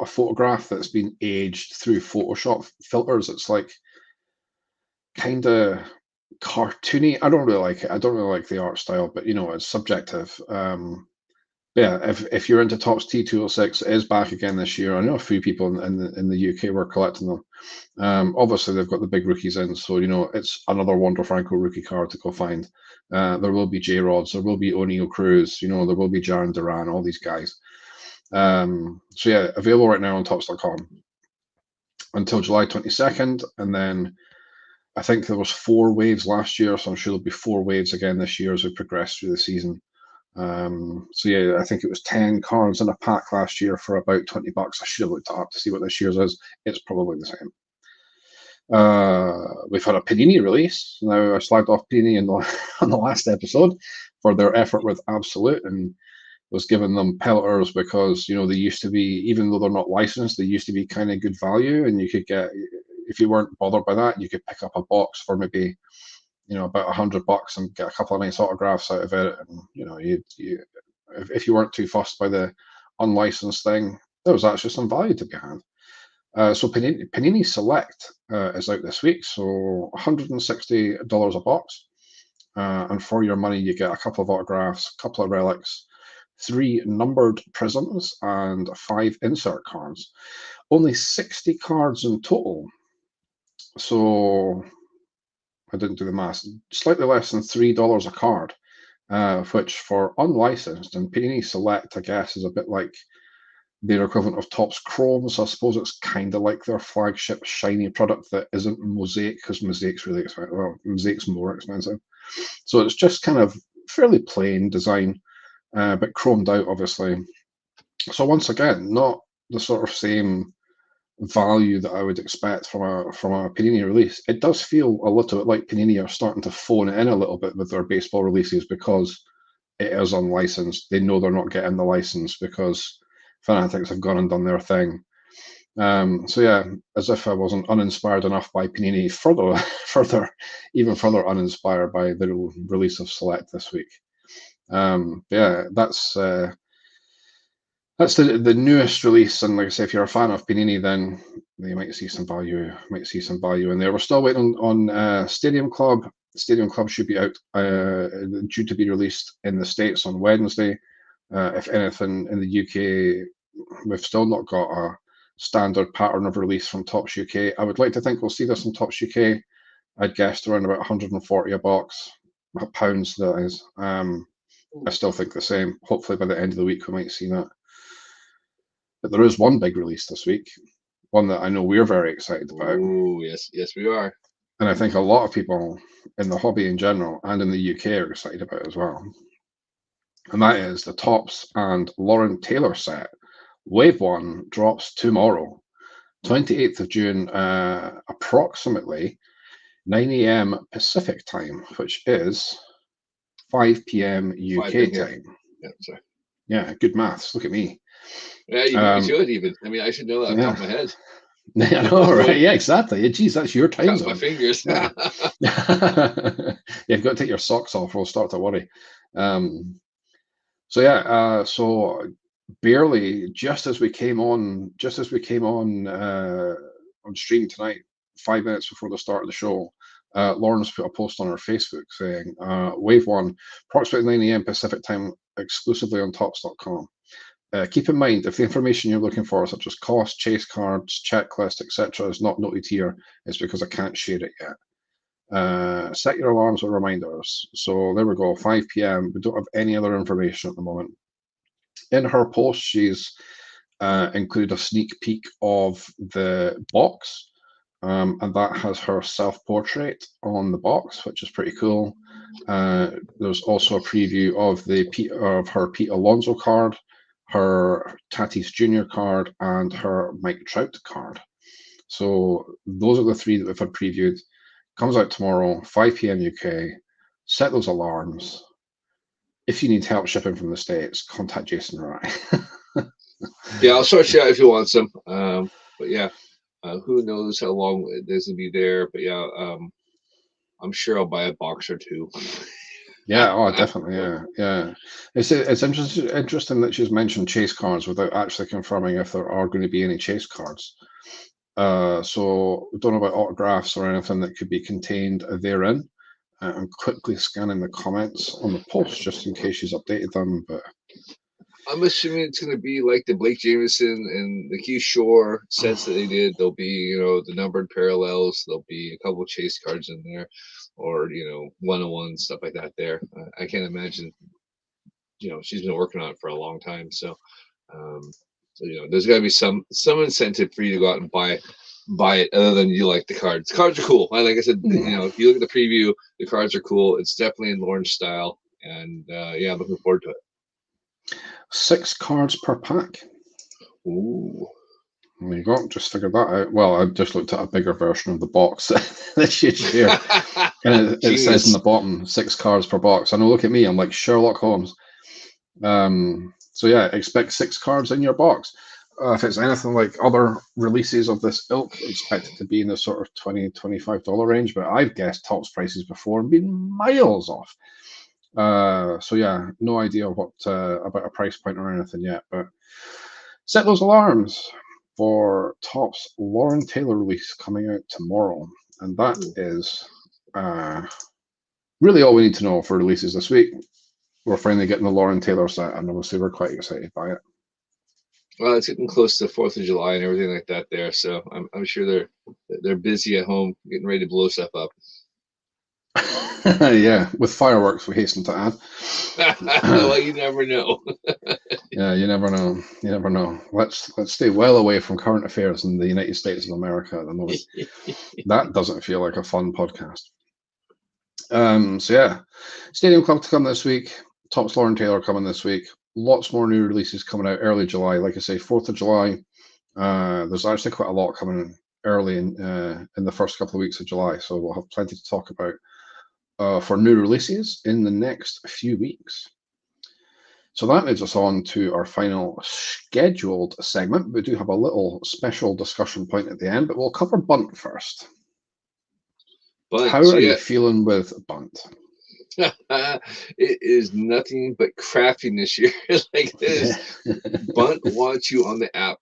photograph that's been aged through Photoshop filters. It's like kind of cartoony. I don't really like it. I don't really like the art style, but it's subjective. Yeah, if you're into Topps T206, it is back again this year. I know a few people in the UK were collecting them. Obviously, they've got the big rookies in, so it's another Wander Franco rookie card to go find. There will be J-Rods, there will be O'Neill Cruz, there will be Jaron Duran, all these guys. So yeah, available right now on Topps.com until July 22nd, and then I think there was 4 waves last year, so I'm sure there'll be 4 waves again this year as we progress through the season. So yeah, I think it was 10 cards in a pack last year for about $20. I should have looked it up to see what this year's is. It's probably the same. We've had a Panini release. Now I slagged off Panini on the last episode for their effort with Absolute and was giving them pelleters because they used to be, even though they're not licensed, they used to be kind of good value, and you could get, if you weren't bothered by that, you could pick up a box for maybe about $100 and get a couple of nice autographs out of it. And if you weren't too fussed by the unlicensed thing, there was actually some value to be had. So Panini Select is out this week, so $160 a box. And for your money, you get a couple of autographs, a couple of relics, 3 numbered prisms, and 5 insert cards. Only 60 cards in total. So I didn't do the math. Slightly less than $3 a card, which for unlicensed and Panini Select, I guess, is a bit like their equivalent of Topps Chrome. So I suppose it's kind of like their flagship shiny product that isn't Mosaic, because Mosaic's really expensive. Well, Mosaic's more expensive. So it's just kind of fairly plain design, but chromed out, obviously. So once again, not the sort of same value that I would expect from a Panini release. It does feel a little bit like Panini are starting to phone it in a little bit with their baseball releases, because it is unlicensed. They know they're not getting the license because Fanatics have gone and done their thing. So yeah, as if I wasn't uninspired enough by Panini, even further uninspired by the release of Select this week. Yeah, that's the newest release, and like I say, if you're a fan of Panini, then you might see some value. In there. We're still waiting on Stadium Club. Stadium Club should be out, due to be released in the States on Wednesday. If anything, in the UK, we've still not got a standard pattern of release from Topps UK. I would like to think we'll see this in Topps UK. I'd guessed around about 140 a box, pounds that is. I still think the same. Hopefully by the end of the week we might see that. But there is one big release this week, one that I know we're very excited about. Oh, yes, we are. And I think a lot of people in the hobby in general and in the UK are excited about it as well. And that is the Topps and Lauren Taylor set. Wave 1 drops tomorrow, 28th of June, approximately 9 a.m. Pacific time, which is 5 p.m. UK time. Yeah, sorry. Yeah, good maths. Look at me. Yeah, you should even. I mean, I should know that off the top of my head. I know, right? Yeah, exactly. Geez, that's your time zone. My fingers. Yeah. You've got to take your socks off, or we'll start to worry. So yeah, so barely, just as we came on stream tonight, 5 minutes before the start of the show, Lauren's put a post on her Facebook saying, Wave 1, approximately 9 a.m. Pacific time, exclusively on Topps.com. Keep in mind, if the information you're looking for, such as cost, chase cards, checklist, etc., is not noted here, it's because I can't share it yet. Set your alarms with reminders. So there we go, 5 p.m. We don't have any other information at the moment. In her post, she's included a sneak peek of the box, and that has her self-portrait on the box, which is pretty cool. There's also a preview of her Pete Alonso card, her Tatis Jr. card, and her Mike Trout card. So those are the 3 that we've had previewed. Comes out tomorrow, 5 p.m. UK. Set those alarms. If you need help shipping from the States, contact Jason Wright. Yeah, I'll sort you out if you want some. But yeah, who knows how long this will be there? But yeah, I'm sure I'll buy a box or 2. Yeah, oh, definitely, yeah. It's interesting that she's mentioned chase cards without actually confirming if there are going to be any chase cards. So we don't know about autographs or anything that could be contained therein. I'm quickly scanning the comments on the post just in case she's updated them, but I'm assuming it's going to be like the Blake Jameson and the Keith Shore sets that they did. There'll be, the numbered parallels. There'll be a couple chase cards in there, or one-on-one stuff like that. There, I can't imagine. She's been working on it for a long time, so there's got to be some incentive for you to go out and buy it, other than you like the cards. The cards are cool. Like I said, if you look at the preview, the cards are cool. It's definitely in Lauren's style, and yeah, I'm looking forward to it. 6 cards per pack. Ooh. There you go. Just figured that out. Well, I just looked at a bigger version of the box that she'd share. And it says in the bottom, 6 cards per box. I know, look at me. I'm like Sherlock Holmes. So yeah, expect 6 cards in your box. If it's anything like other releases of this ilk, expect it to be in the sort of $20-$25 range. But I've guessed tops prices before and been miles off. So yeah, no idea what about a price point or anything yet. But set those alarms for Topps Lauren Taylor release coming out tomorrow, and that is really all we need to know for releases this week. We're finally getting the Lauren Taylor set, and obviously we're quite excited by it. Well, it's getting close to 4th of July and everything like that there, so I'm sure they're busy at home getting ready to blow stuff up. Yeah, with fireworks, we hasten to add. Well, you never know. Yeah, you never know. You never know. Let's stay well away from current affairs in the United States of America at the moment. That doesn't feel like a fun podcast. So yeah, Stadium Club to come this week. Topps Lauren Taylor coming this week. Lots more new releases coming out early July. Like I say, 4th of July. There's actually quite a lot coming early in the first couple of weeks of July, so we'll have plenty to talk about for new releases in the next few weeks. So that leads us on to our final scheduled segment. We do have a little special discussion point at the end, but we'll cover Bunt first. Bunt, how are you feeling with Bunt? It is nothing but crafting this year. Like this, Bunt wants you on the app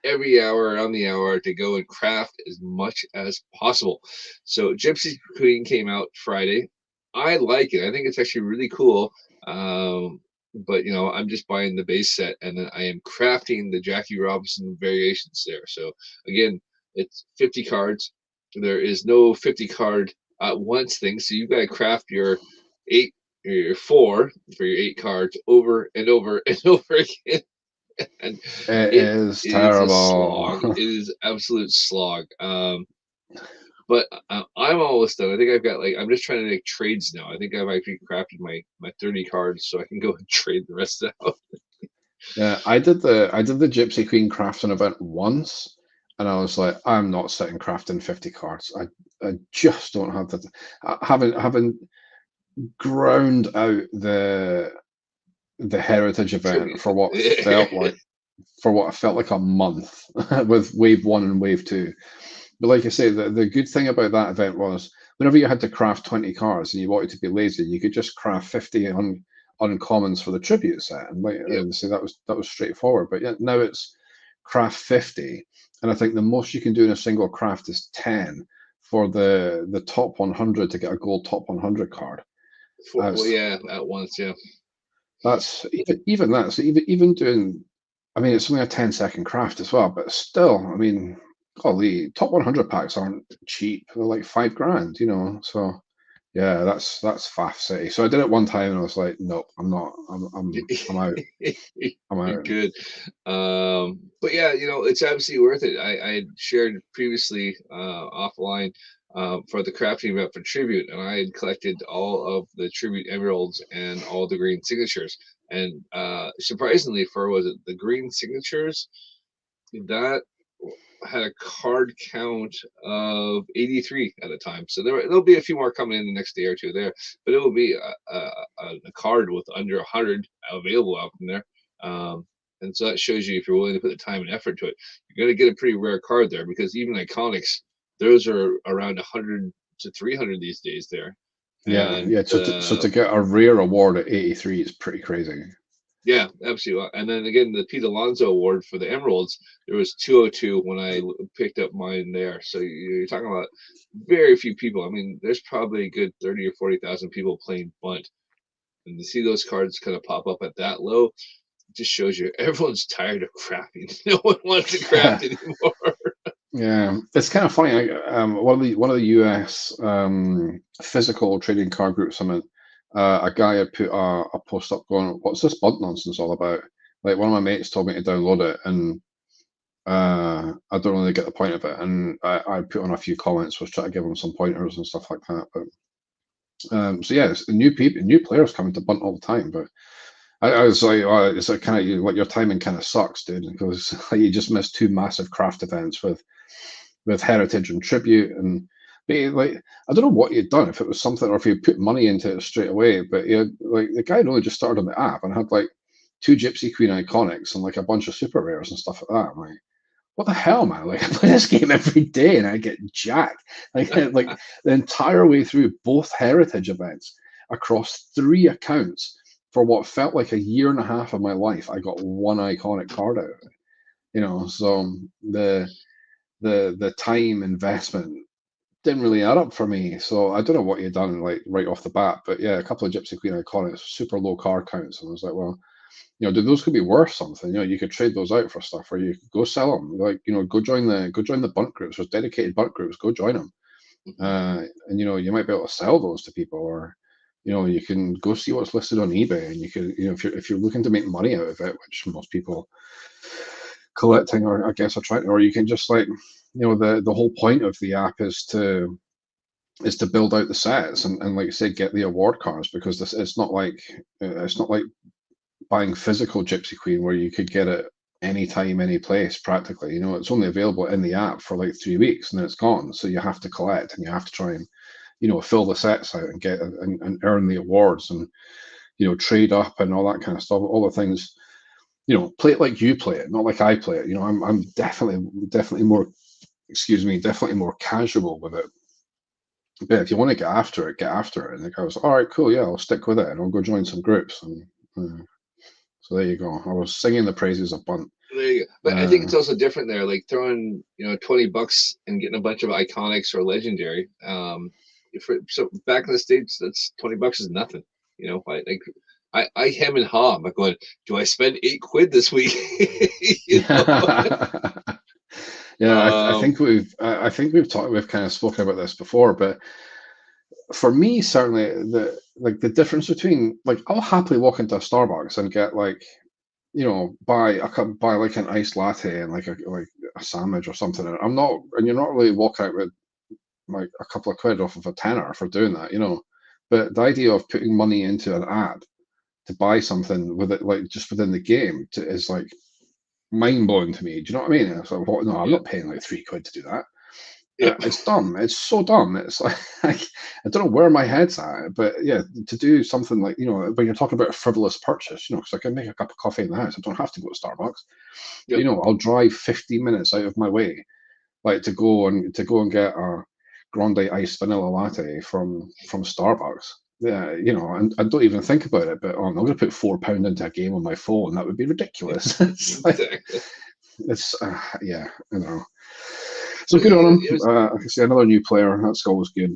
every hour on the hour to go and craft as much as possible. So Gypsy Queen came out Friday. I like it. I think it's actually really cool. But I'm just buying the base set, and then I am crafting the Jackie Robinson variations there. So again, it's 50 cards. There is no 50 card at once thing. So you've got to craft your 8 or your 4 for your 8 cards over and over and over again. And it is terrible. It is absolute slog. But I'm almost done. I think I've got I'm just trying to make trades now. I think I've actually crafted my 30 cards so I can go and trade the rest out. Yeah, I did the Gypsy Queen crafting event once, and I was like, I'm not sitting crafting 50 cards. I just don't have that. Having ground out the heritage event for what felt like a month with wave 1 and wave 2. But like I say, the good thing about that event was whenever you had to craft 20 cards and you wanted to be lazy, you could just craft 50 uncommons for the tribute set, and so that was straightforward. But yeah, now it's craft 50, and I think the most you can do in a single craft is 10 for the top 100 to get a gold top 100 card. At once, yeah. That's even that. So even doing, I mean, it's only a 10-second craft as well, but still, I mean, golly, top 100 packs aren't cheap. They're like $5,000, So yeah, that's Faff City. So I did it one time and I was like, nope, I'm not. I'm out. I'm out. Good. But yeah, it's absolutely worth it. I shared previously offline for the crafting event for Tribute, and I had collected all of the Tribute Emeralds and all the green signatures. And surprisingly, for the green signatures, that had a card count of 83 at a time. So there'll be a few more coming in the next day or two there, but it will be a card with under 100 available out from there. And so that shows you if you're willing to put the time and effort to it, you're going to get a pretty rare card there, because even Iconics, those are around 100 to 300 these days there. Yeah, and, yeah. So to get a rare award at 83 is pretty crazy. Yeah, absolutely. And then again, the Pete Alonso Award for the Emeralds, there was 202 when I picked up mine there. So you're talking about very few people. I mean, there's probably a good 30 or 40,000 people playing Bunt. And to see those cards kind of pop up at that low, it just shows you everyone's tired of crafting. No one wants to craft anymore. Yeah, it's kind of funny. One of the US physical trading card groups I'm in, a guy had put a post up going, "What's this Bunt nonsense all about?" Like, one of my mates told me to download it, and I don't really get the point of it. And I put on a few comments, was trying to give him some pointers and stuff like that. But so yeah, it's new players coming to Bunt all the time. But I was like, oh, it's like kind of like your timing kind of sucks, dude, because you just missed 2 massive craft events with Heritage and Tribute, and like, I don't know what you'd done, if it was something, or if you put money into it straight away. But like, the guy had only just started on the app and had like two Gypsy Queen iconics and like a bunch of super rares and stuff like that. I'm like, what the hell, man? Like I play this game every day and I get jacked. Like the entire way through both heritage events across three accounts for what felt like a year and a half of my life, I got one iconic card out of it. So the time investment didn't really add up for me. So I don't know what you'd done like right off the bat, but yeah, a couple of Gypsy Queen iconics, super low card counts, and I was like, well, those could be worth something. You could trade those out for stuff, or you could go sell them. Like, go join the bunt groups. There's dedicated bunt groups. Go join them, and you might be able to sell those to people, or you can go see what's listed on eBay, and you could, if you're looking to make money out of it, which most people collecting, or I guess are trying, or you can just like, the whole point of the app is to build out the sets and like I say, get the award cards, because this it's not like buying physical Gypsy Queen where you could get it anytime, any place practically. It's only available in the app for like 3 weeks and then it's gone. So you have to collect and you have to try and, fill the sets out and get and earn the awards and, trade up and all that kind of stuff. All the things, play it like you play it, not like I play it. I'm definitely more, excuse me, definitely more casual with it. But if you want to get after it, get after it. And the guy was, all right, cool, yeah, I'll stick with it and I'll go join some groups. And so there you go. I was singing the praises of Bunt. There you go. But I think it's also different there, like throwing $20 and getting a bunch of iconics or legendary. So back in the States, that's $20 is nothing. I hem and haw. I'm like going, do I spend £8 this week? Yeah, we've kind of spoken about this before, but for me, certainly the difference between, like, I'll happily walk into a Starbucks and get like, buy like an iced latte and like a sandwich or something. And you're not really walking out with like a couple of quid off of a tenner for doing that. But the idea of putting money into an ad to buy something with it, like just within the game, is like mind blowing to me. Do you know what I mean? It's like, what? No, I'm not paying like £3 to do that. Yeah. It's dumb. It's so dumb. It's like I don't know where my head's at, but yeah, to do something like, when you're talking about a frivolous purchase, because I can make a cup of coffee in the house. I don't have to go to Starbucks. Yep. I'll drive 15 minutes out of my way, like to go and get a grande iced vanilla latte from Starbucks. Yeah, and I don't even think about it, but I'm not going to put £4 into a game on my phone. That would be ridiculous. It's like, Exactly. yeah, I know. So good on him. I can see another new player. That's always good.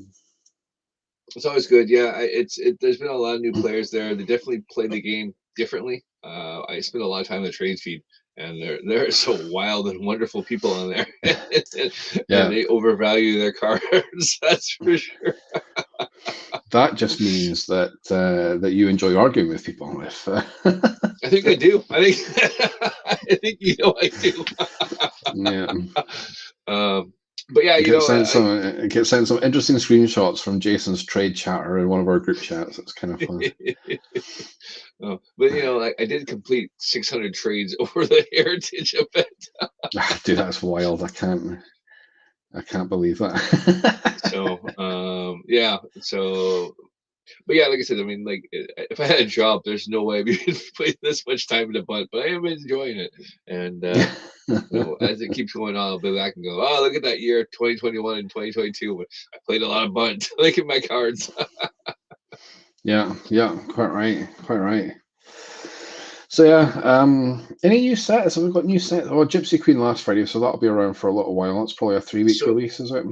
It's always good. Yeah, there's been a lot of new players there. They definitely play the game differently. I spend a lot of time in the trade feed, and they're so wild and wonderful people on there, and they overvalue their cards. That's for sure. That just means that that you enjoy arguing with people. If I think I do. I think I do. Yeah. But yeah, get sent some interesting screenshots from Jason's trade chatter in one of our group chats. It's kind of fun. But I did complete 600 trades over the Heritage event. Dude, that's wild. I can't believe that. Yeah. But yeah, like I said, I mean, like, if I had a job, there's no way we could put this much time in the butt. But I am enjoying it, and as it keeps going on, I'll be back and go, oh, look at that year, 2021 and 2022. I played a lot of bunt. Look at my cards. Yeah, quite right. So yeah, any new sets? Have we got new sets? Oh, Gypsy Queen last Friday, so that'll be around for a little while. That's probably a 3-week release, is it?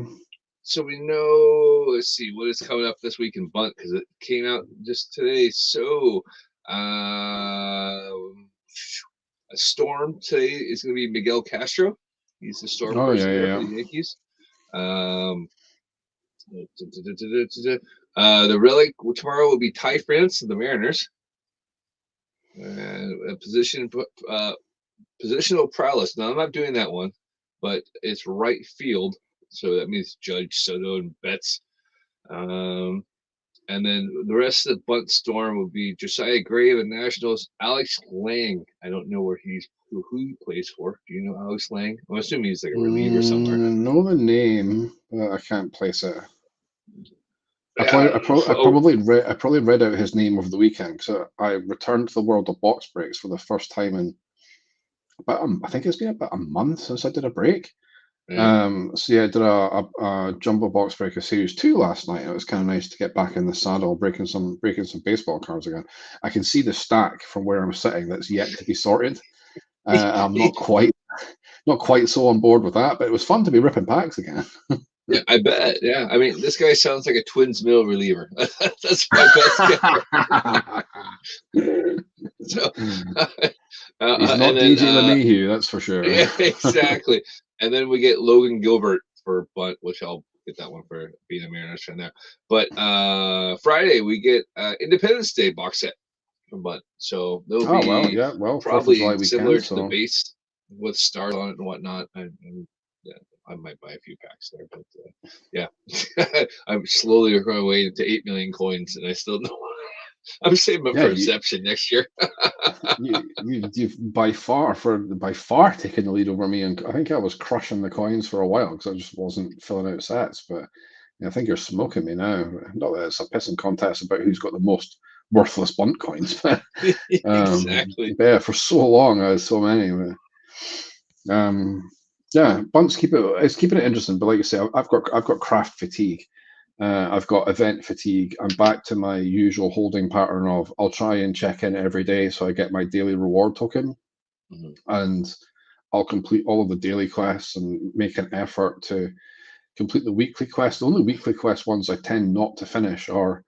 So we know, let's see, what is coming up this week in Bunt, because it came out just today. So a Storm today is going to be Miguel Castro. He's the Storm person there for the Yankees. The Relic tomorrow will be Ty France of the Mariners. Positional prowess. Now, I'm not doing that one, but it's right field. So that means Judge, Soto, and Betts. And then the rest of the bunt storm will be Josiah Gray of the Nationals, Alex Lang. I don't know who he plays for. Do you know Alex Lang? I'm assuming he's like a reliever somewhere. I know the name, but I can't place it. Yeah. Oh, I probably read out his name over the weekend because I returned to the world of box breaks for the first time in about I think it's been about a month since I did a break. yeah. So yeah, I did a Jumbo Box Breaker Series 2 last night. It was kind of nice to get back in the saddle, breaking some baseball cards again. I can see the stack from where I'm sitting that's yet to be sorted. I'm not quite so on board with that, but it was fun to be ripping packs again. Yeah, I bet. Yeah, I mean, this guy sounds like a Twins mill reliever. That's my best guess. So, He's and not then DJ LeMahieu, that's for sure. yeah, exactly. And then we get Logan Gilbert for bunt, which I'll get that one for being a Mariners fan there. But Friday we get Independence Day box set from bunt, so they'll Oh well, be yeah, well, Fourth of July probably similar weekend, to the so base with stars on it and whatnot. And yeah, I might buy a few packs there, but yeah, I'm slowly working my way to 8 million coins, and I still know I'm saving up yeah, for Inception next year. you've by far taken the lead over me, and I think I was crushing the coins for a while because I just wasn't filling out sets. But yeah, I think you're smoking me now. Not that it's a pissing contest about who's got the most worthless bunt coins, Exactly. but yeah, for so long I had so many. Yeah, bunts it's keeping it interesting. But like you say, I've got craft fatigue. I've got event fatigue. I'm back to my usual holding pattern of I'll try and check in every day so I get my daily reward token, Mhm. and I'll complete all of the daily quests and make an effort to complete the weekly quest. The only weekly quest ones I tend not to finish are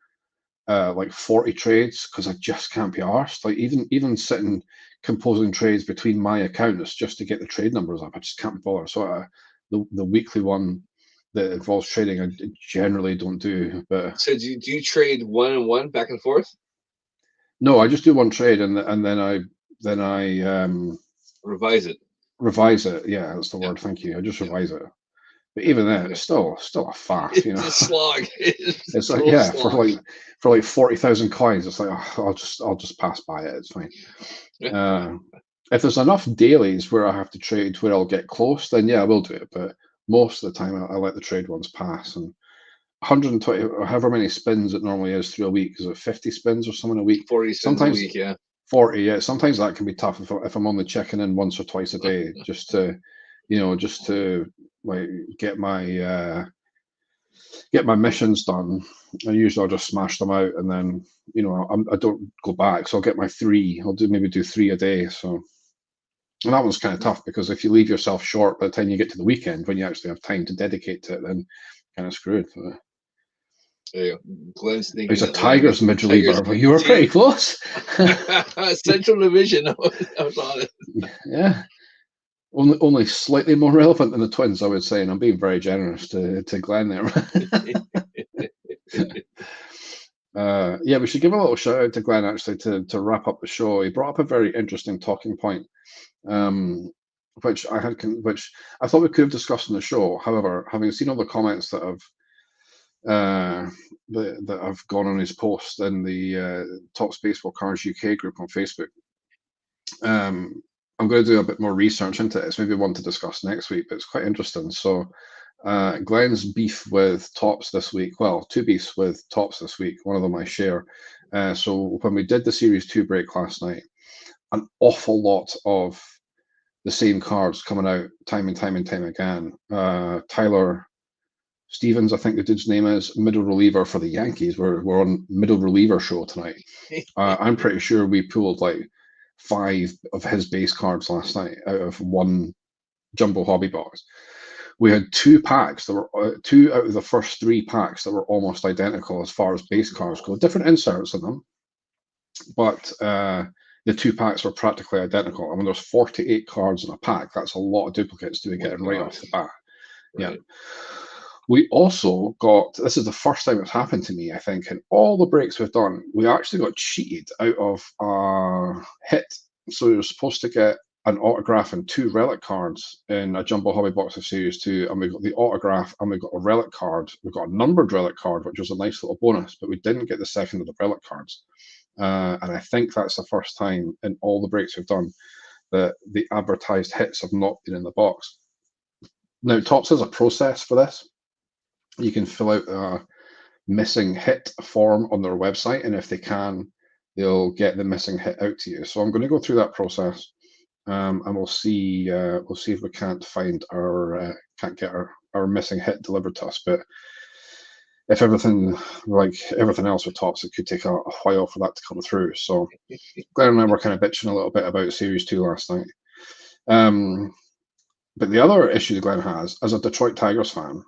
like 40 trades because I just can't be arsed. Like even sitting composing trades between my accounts just to get the trade numbers up, I just can't be bothered. So the weekly one that involves trading, I generally don't do. But So do you trade one and one back and forth? no, I just do one trade and then I Revise it. revise it. Yeah, that's the Yeah, word. Thank you. I just yeah, revise it. But yeah. even then, Okay. it's still a faff, It's a slog. It's It's a like total yeah, slog. for like 40,000 coins, it's like oh, I'll just pass by it. It's fine. Yeah. Uh, if there's enough dailies where I have to trade where I'll get close, then yeah, I will do it. But most of the time, I let the trade ones pass. And 120, or however many spins it normally is through a week, is it 50 spins or something a week? 40 spins a Sometimes week. Yeah. 40. Yeah, sometimes that can be tough if I'm only checking in once or twice a day just to like get my missions done. And usually I'll just smash them out, and then I don't go back. So I'll get my three. I'll maybe do three a day. So and that one's kind of tough because if you leave yourself short by the time you get to the weekend, when you actually have time to dedicate to it, then kind of screwed. There you go. Glenn's thinking He's a Atlantic. Tigers mid Tigers. reliever, but you were pretty See, close. Central Division. I was on it. Yeah, only slightly more relevant than the Twins, I would say, and I'm being very generous to Glenn there. Yeah, we should give a little shout out to Glenn actually to wrap up the show. He brought up a very interesting talking point, um, which I thought we could have discussed in the show. However, having seen all the comments uh, that have gone on his post in the Top Baseball Cards UK group on Facebook, I'm going to do a bit more research into it. It's maybe one to discuss next week, but it's quite interesting. So, Glenn's beef with Tops this week. Well, two beefs with Tops this week. One of them I share. So when we did the Series 2 break last night, an awful lot of the same cards coming out time and time and time again. Tyler Stevens, I think the dude's name is, middle reliever for the Yankees. We're on middle reliever show tonight. I'm pretty sure we pulled like 5 of his base cards last night out of one jumbo hobby box. We had 2 packs that were 2 out of the first 3 packs that were almost identical as far as base cards go. Different inserts in them, but the 2 packs were practically identical. I mean, there's 48 cards in a pack. That's a lot of duplicates to be getting right off the bat. Right. Yeah. We also got, this is the first time it's happened to me, I think, in all the breaks we've done, we actually got cheated out of our hit. So you're supposed to get an autograph and 2 relic cards in a Jumbo Hobby Box of Series 2, and we got the autograph and we got a relic card. We got a numbered relic card, which was a nice little bonus, but we didn't get the second of the relic cards. And I think that's the first time in all the breaks we've done that the advertised hits have not been in the box. Now, Topps has a process for this. You can fill out missing hit form on their website, and if they can, they'll get the missing hit out to you. So I'm going to go through that process, and we'll see if we can't find can't get our missing hit delivered to us. But if everything else with Topps, it could take a while for that to come through. So Glenn and I were kind of bitching a little bit about Series 2 last night. But the other issue that Glenn has, as a Detroit Tigers fan,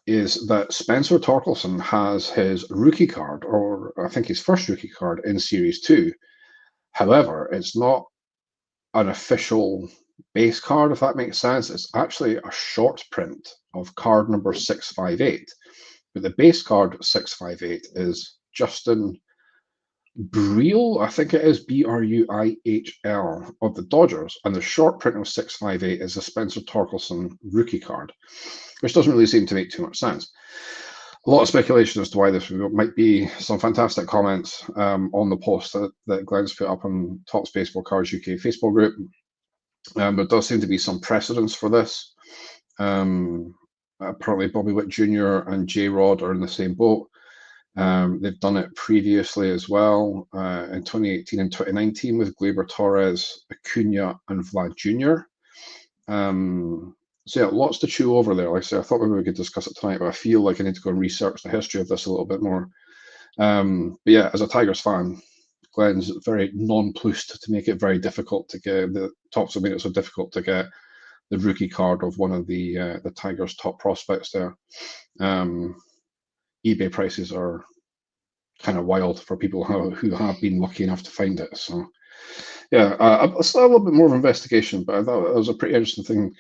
is that Spencer Torkelson has his rookie card, or I think his first rookie card, in Series 2. However, it's not an official base card, if that makes sense. It's actually a short print of card number 658. But the base card 658 is Justin Bruihl, I think it is, Bruihl, of the Dodgers, and the short print of 658 is a Spencer Torkelson rookie card, which doesn't really seem to make too much sense. A lot of speculation as to why this might be. Some fantastic comments on the post that Glenn's put up on Topps Baseball Cards UK Facebook group. There does seem to be some precedence for this. Apparently Bobby Witt Jr. and J-Rod are in the same boat. They've done it previously as well in 2018 and 2019 with Gleyber Torres, Acuna, and Vlad Jr. So yeah, lots to chew over there. Like I said, I thought maybe we could discuss it tonight, but I feel like I need to go and research the history of this a little bit more. But yeah, as a Tigers fan, Glenn's very nonplussed to make it very difficult to get the Topps have made it so difficult to get the rookie card of one of the Tigers' top prospects there. eBay prices are kind of wild for people who have been lucky enough to find it. So yeah, it's a little bit more of an investigation, but I thought it was a pretty interesting thing.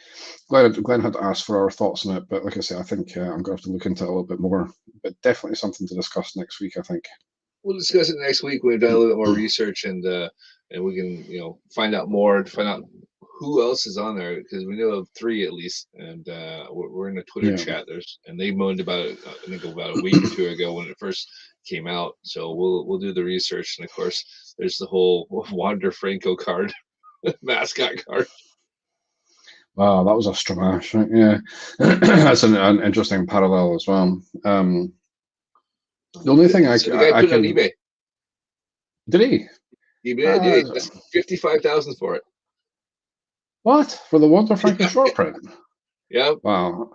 Glenn had asked for our thoughts on it, but like I say, I think I'm going to have to look into it a little bit more. But definitely something to discuss next week, I think. We'll discuss it next week when we've done a little bit more research and we can find out more and find out who else is on there, because we know of 3 at least, and we're in a Twitter chat. And they moaned about it, I think about a week or 2 ago when it first came out. So we'll do the research, and of course there's the whole Wander Franco card, mascot card. Wow, that was a Stramash, right? Yeah, that's an interesting parallel as well. The only thing I put it on eBay. Did he? eBay did. That's $55,000 for it. What? For the Wander Franco short print? Yeah. Wow.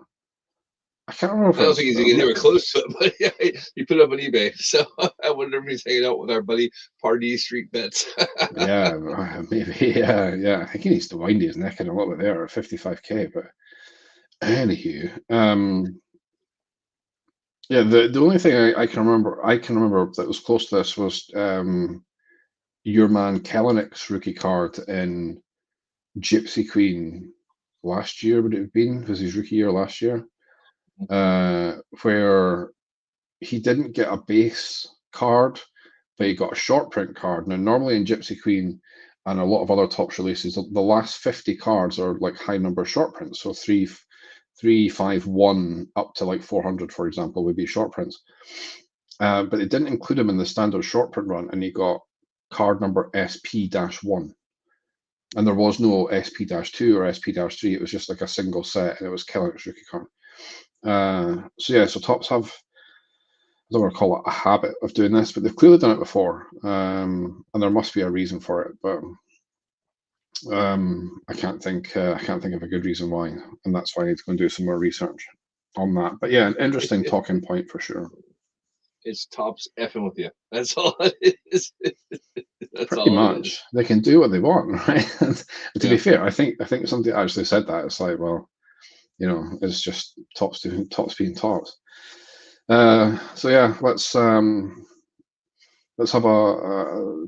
I can't remember. I don't think he's anywhere close to it, but yeah, he put it up on eBay. So I wonder if he's hanging out with our buddy Pardee Street Bets. Yeah, maybe. Yeah. I think he needs to wind his neck in a little bit there at 55K. But anywho, yeah, the only thing I can remember that was close to this was your man Kellenick's rookie card in Gypsy Queen last year. Would it have been? Was his rookie year last year? Where he didn't get a base card, but he got a short print card. Now, normally in Gypsy Queen and a lot of other Topps releases, the last 50 cards are like high number short prints. So 351 up to like 400, for example, would be short prints. But it didn't include him in the standard short print run, and he got card number SP-1. And there was no SP-2 or SP-3. It was just like a single set, and it was Kellenick's rookie card. So Topps have, I don't want to call it a habit of doing this, but they've clearly done it before, and there must be a reason for it. But I can't think of a good reason why, and that's why I need to go and do some more research on that. But yeah, an interesting talking point for sure. It's Topps effing with you. That's all it is. That's pretty all much. They can do what they want, right? And to be fair, I think somebody actually said that. It's like, well, it's just Topps being Topps. So yeah, let's have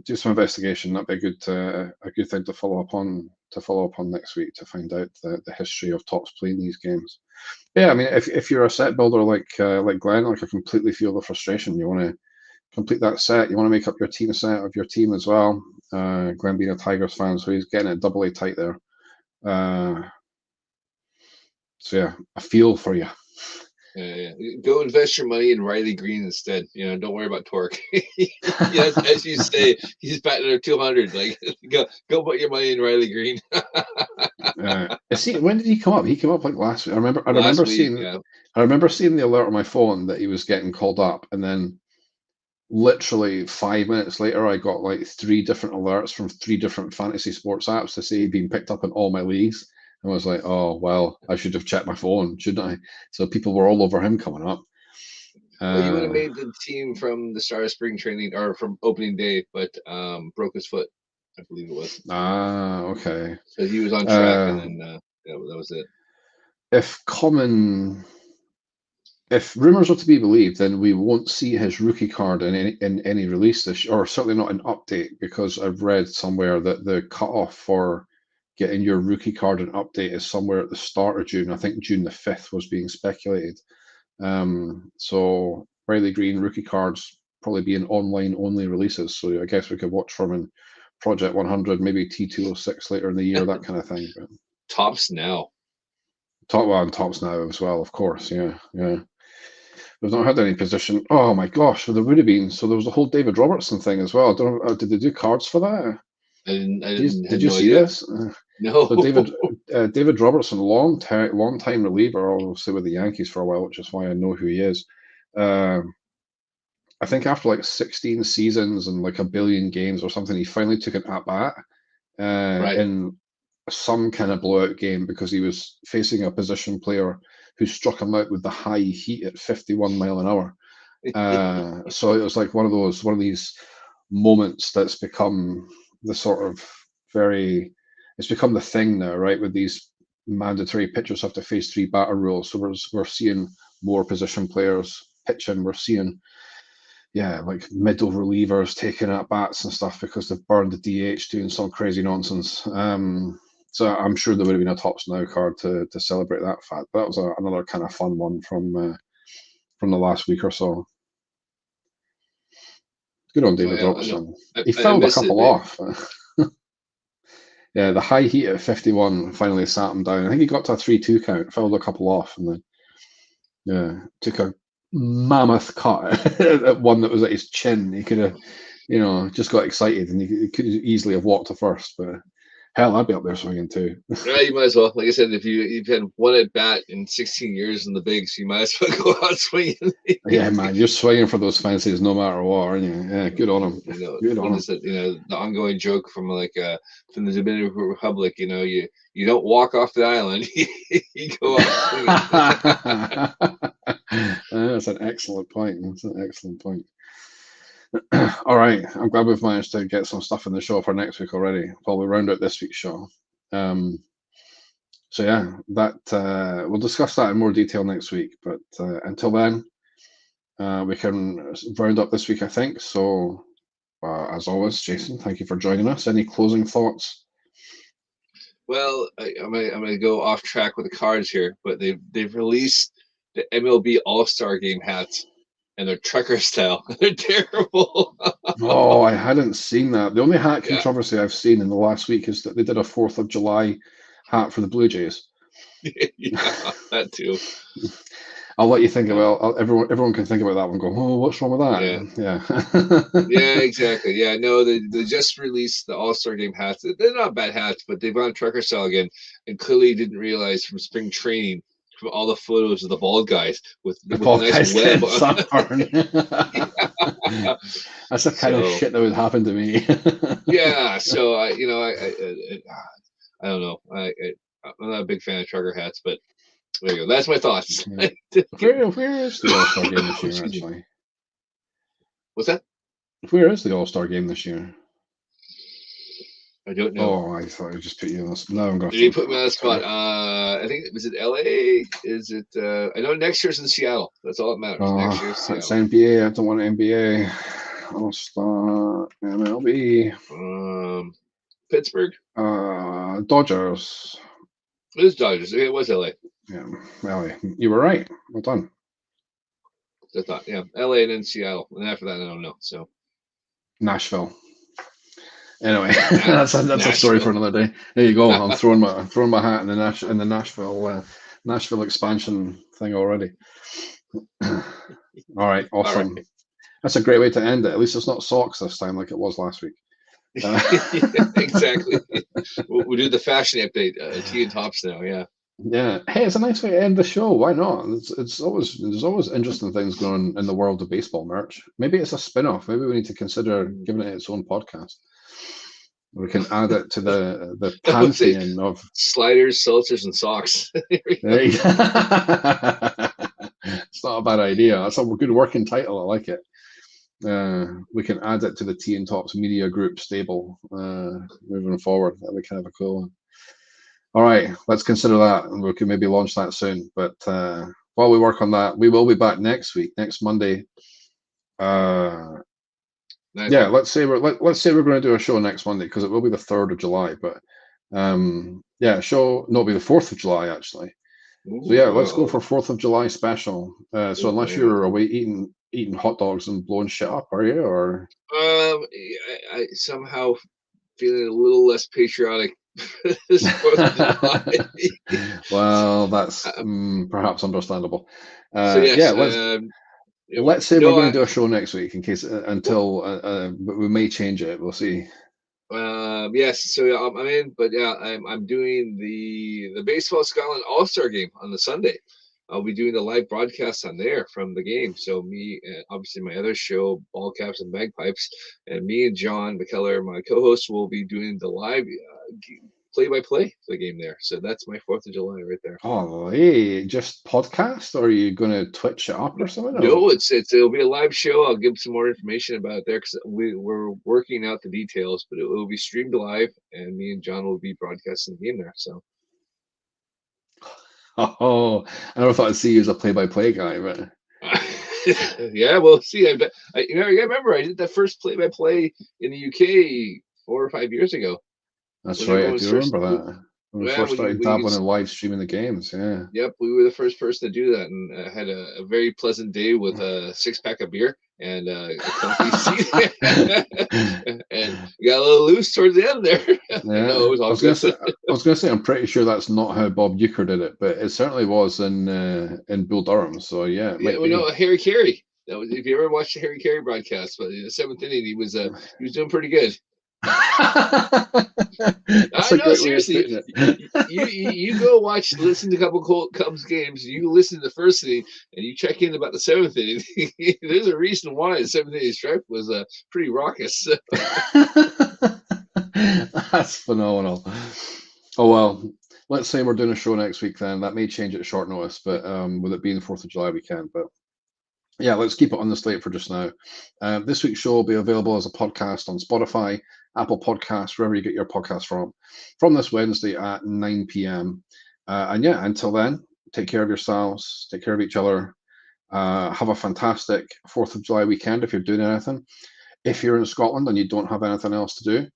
do some investigation. That'd be a good thing to follow up on next week to find out the history of Topps playing these games. Yeah, I mean, if you're a set builder like Glenn, like I completely feel the frustration. You want to complete that set. You want to make up your team set of your team as well. Glenn being a Tigers fan, so he's getting it doubly tight there. So yeah, I feel for you. Yeah. Go invest your money in Riley Green instead. Don't worry about Torque. Yes, as you say, he's batting under 200. Like, go put your money in Riley Green. When did he come up? He came up like last week. I remember. I Last remember week, seeing. yeah. I remember seeing the alert on my phone that he was getting called up, and then literally 5 minutes later, I got like 3 different alerts from 3 different fantasy sports apps to say he'd been picked up in all my leagues. And I was like, oh well, I should have checked my phone, shouldn't I? So people were all over him coming up. Well, you would have Uh, made the team from the start of spring training or from opening day, but broke his foot, I believe it was. okay. So he was on track, and then yeah, that was it. If common If rumors are to be believed, then we won't see his rookie card in any release this, or certainly not an update, because I've read somewhere that the cutoff for getting your rookie card and update is somewhere at the start of June. I think June the 5th was being speculated. So Riley Green rookie cards probably being online only releases. So I guess we could watch from in Project 100, maybe T206 later in the year, that kind of thing. But Tops now. top one tops now as well, of course. Yeah, yeah. We've not had any position. Oh my gosh, so there would have been. So there was the whole David Robertson thing as well. I don't know, did they do cards for that? Had Did you no see idea. this? No. So David Robertson, long time reliever, obviously with the Yankees for a while, which is why I know who he is. Um, I think after like 16 seasons and like a billion games or something, he finally took an at bat Right. in some kind of blowout game because he was facing a position player who struck him out with the high heat at 51 mile an hour. So it was like one of these moments that's become the sort of very, it's become the thing now, right? With these mandatory pitchers have to face 3 batter rules. So we're seeing more position players pitching. We're seeing, yeah, like middle relievers taking at bats and stuff because they've burned the DH doing some crazy nonsense. So I'm sure there would have been a Tops Now card to celebrate that fact. But that was another kind of fun one from the last week or so. Good on Oh, David yeah, I know. Robertson. I, He I fouled a missed it. couple off. Yeah, the high heat at 51 finally sat him down. I think he got to a 3-2 count, fouled a couple off, and then yeah, took a mammoth cut at one that was at his chin. He could have, just got excited and he could easily have walked to first, but hell, I'd be up there swinging too. Yeah, you might as well. Like I said, if you've had one at bat in 16 years in the bigs, you might as well go out swinging. Yeah, man, you're swinging for those fences no matter what, aren't you? Yeah, good on him. Good on What him. is it? The ongoing joke from from the Dominican Republic. You don't walk off the island. You go out swinging. That's an excellent point. That's an excellent point. All right, I'm glad we've managed to get some stuff in the show for next week already. While we round out this week's show. So yeah, that we'll discuss that in more detail next week. But until then, we can round up this week, I think. So as always, Jason, thank you for joining us. Any closing thoughts? Well, I'm gonna go off track with the cards here, but they've released the MLB All Star Game hats, and they're trucker style. They're terrible. Oh, I hadn't seen that. The only hat Yeah, controversy I've seen in the last week is that they did a 4th of July hat for the Blue Jays. yeah, that too. I'll let you think about. Everyone can think about that one. Go, oh, what's wrong with Yeah, that? yeah, Yeah. exactly. Yeah, no, they just released the All Star Game hats. They're not bad hats, but they've gone trucker style again, and clearly didn't realize from spring training, from all the photos of the bald guys with The a bald nice guy's web. getting sunburn. Yeah. That's the kind of So shit that would happen to me. yeah, so I don't know. I'm not a big fan of trucker hats, but there you go. That's my thoughts. Where is the All Star game this year? Excuse me. Actually, What's that? where is the All Star game this year? I don't know. Oh, I thought I just put you on this. Now I'm going to You feel put me on the spot. I think was it LA? Is it? I know next year's in Seattle. That's all that matters. Next year's It's Seattle. NBA. I don't want NBA. All Star MLB. Pittsburgh. Dodgers. It was Dodgers. Okay, it was LA. Yeah, well, you were right. Well done. I thought, yeah, LA and then Seattle, and after that, I don't know. So Nashville. Anyway, that's a story for Nashville. another day. There you go. I'm throwing my hat in the Nashville Nashville expansion thing already. All right, All awesome. right. That's a great way to end it. At least it's not socks this time like it was last week. Yeah, exactly. We'll do the fashion update. Tea and tops now. Yeah. Yeah. Hey, it's a nice way to end the show. Why not? It's always there's always interesting things going on in the world of baseball merch. Maybe it's a spin-off. Maybe we need to consider giving it its own podcast. We can add it to the I would say pantheon of sliders, seltzers, and socks. There you go. It's not a bad idea. That's a good working title. I like it. We can add it to the Tea and Tops Media Group stable moving forward. That'd be kind of a cool one. All right, let's consider that, and we can maybe launch that soon. But while we work on that, we will be back next week, next Monday. Nice. Yeah, let's say we're going to do a show next Monday because it will be the 3rd of July. But yeah, show no, it'll be the 4th of July actually. So yeah, let's go for 4th of July special. So unless you're away eating hot dogs and blowing shit up, are you? Or I somehow feeling a little less patriotic this 4th of July. Well, that's perhaps understandable. So yes, yeah, let's say we're going to do a show next week in case until but we may change it. We'll see. Yes, so I'm in, but yeah, I'm doing the Baseball Scotland All-Star game on the Sunday. I'll be doing the live broadcast on there from the game. So me, obviously my other show, Ball Caps and Bagpipes, and me and John McKellar, my co-host, will be doing the live play-by-play for the game there. So that's my 4th of July right there. Oh, hey, just podcast, or are you going to Twitch it up or something? No, it'll be a live show. I'll give some more information about it there because we're working out the details, but it will be streamed live, and me and John will be broadcasting the game there. So. Oh, I never thought I'd see you as a play-by-play guy, but yeah, we'll see. I remember I did that first play-by-play in the UK 4 or 5 years ago. That's right. I do remember that. When we first started dabbling in live streaming the games, yeah. Yep, we were the first person to do that, and had a very pleasant day with a 6-pack of beer and a comfy seat, and got a little loose towards the end there. Yeah, I was going to say, I'm pretty sure that's not how Bob Uecker did it, but it certainly was in Bull Durham. So yeah, no, Harry Carey. That was, if you ever watched the Harry Carey broadcast, but in the 7th inning, he was doing pretty good. I know, seriously. You go listen to a couple Cubs games. You listen to the 1st inning, and you check in about the 7th inning. There's a reason why the 7th inning stretch was pretty raucous. That's phenomenal. Oh well, let's say we're doing a show next week. Then that may change at short notice, but with it being the 4th of July, we can. But yeah, let's keep it on the slate for just now. This week's show will be available as a podcast on Spotify, Apple Podcasts, wherever you get your podcasts from this Wednesday at 9 p.m. And yeah, until then, take care of yourselves, take care of each other. Have a fantastic 4th of July weekend if you're doing anything. If you're in Scotland and you don't have anything else to do,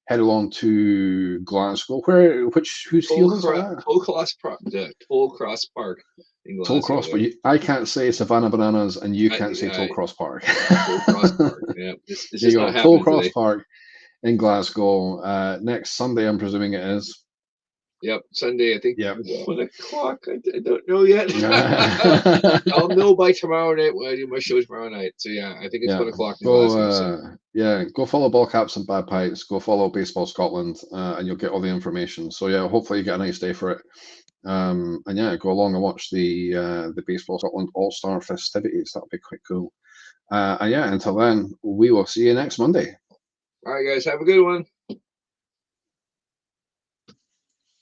head along to Glasgow. Whose field is that? Tollcross Park. Tollcross Park. Tollcross, but I can't say Savannah Bananas, and you can't say Tollcross Park. Tollcross Park. Yeah, this is not Tollcross today. Park in Glasgow next Sunday. I'm presuming it is. Yep, Sunday. I think. Yep. 1 o'clock. I don't know yet. I'll know by tomorrow night when I do my show tomorrow night. So yeah, I think it's 1 o'clock. Go follow Ball Caps and Bagpipes. Go follow Baseball Scotland, and you'll get all the information. So yeah, hopefully you get a nice day for it. And yeah, go along and watch the Baseball Scotland All-Star festivities. That'll be quite cool. And yeah, until then, we will see you next Monday. All right, guys, have a good one.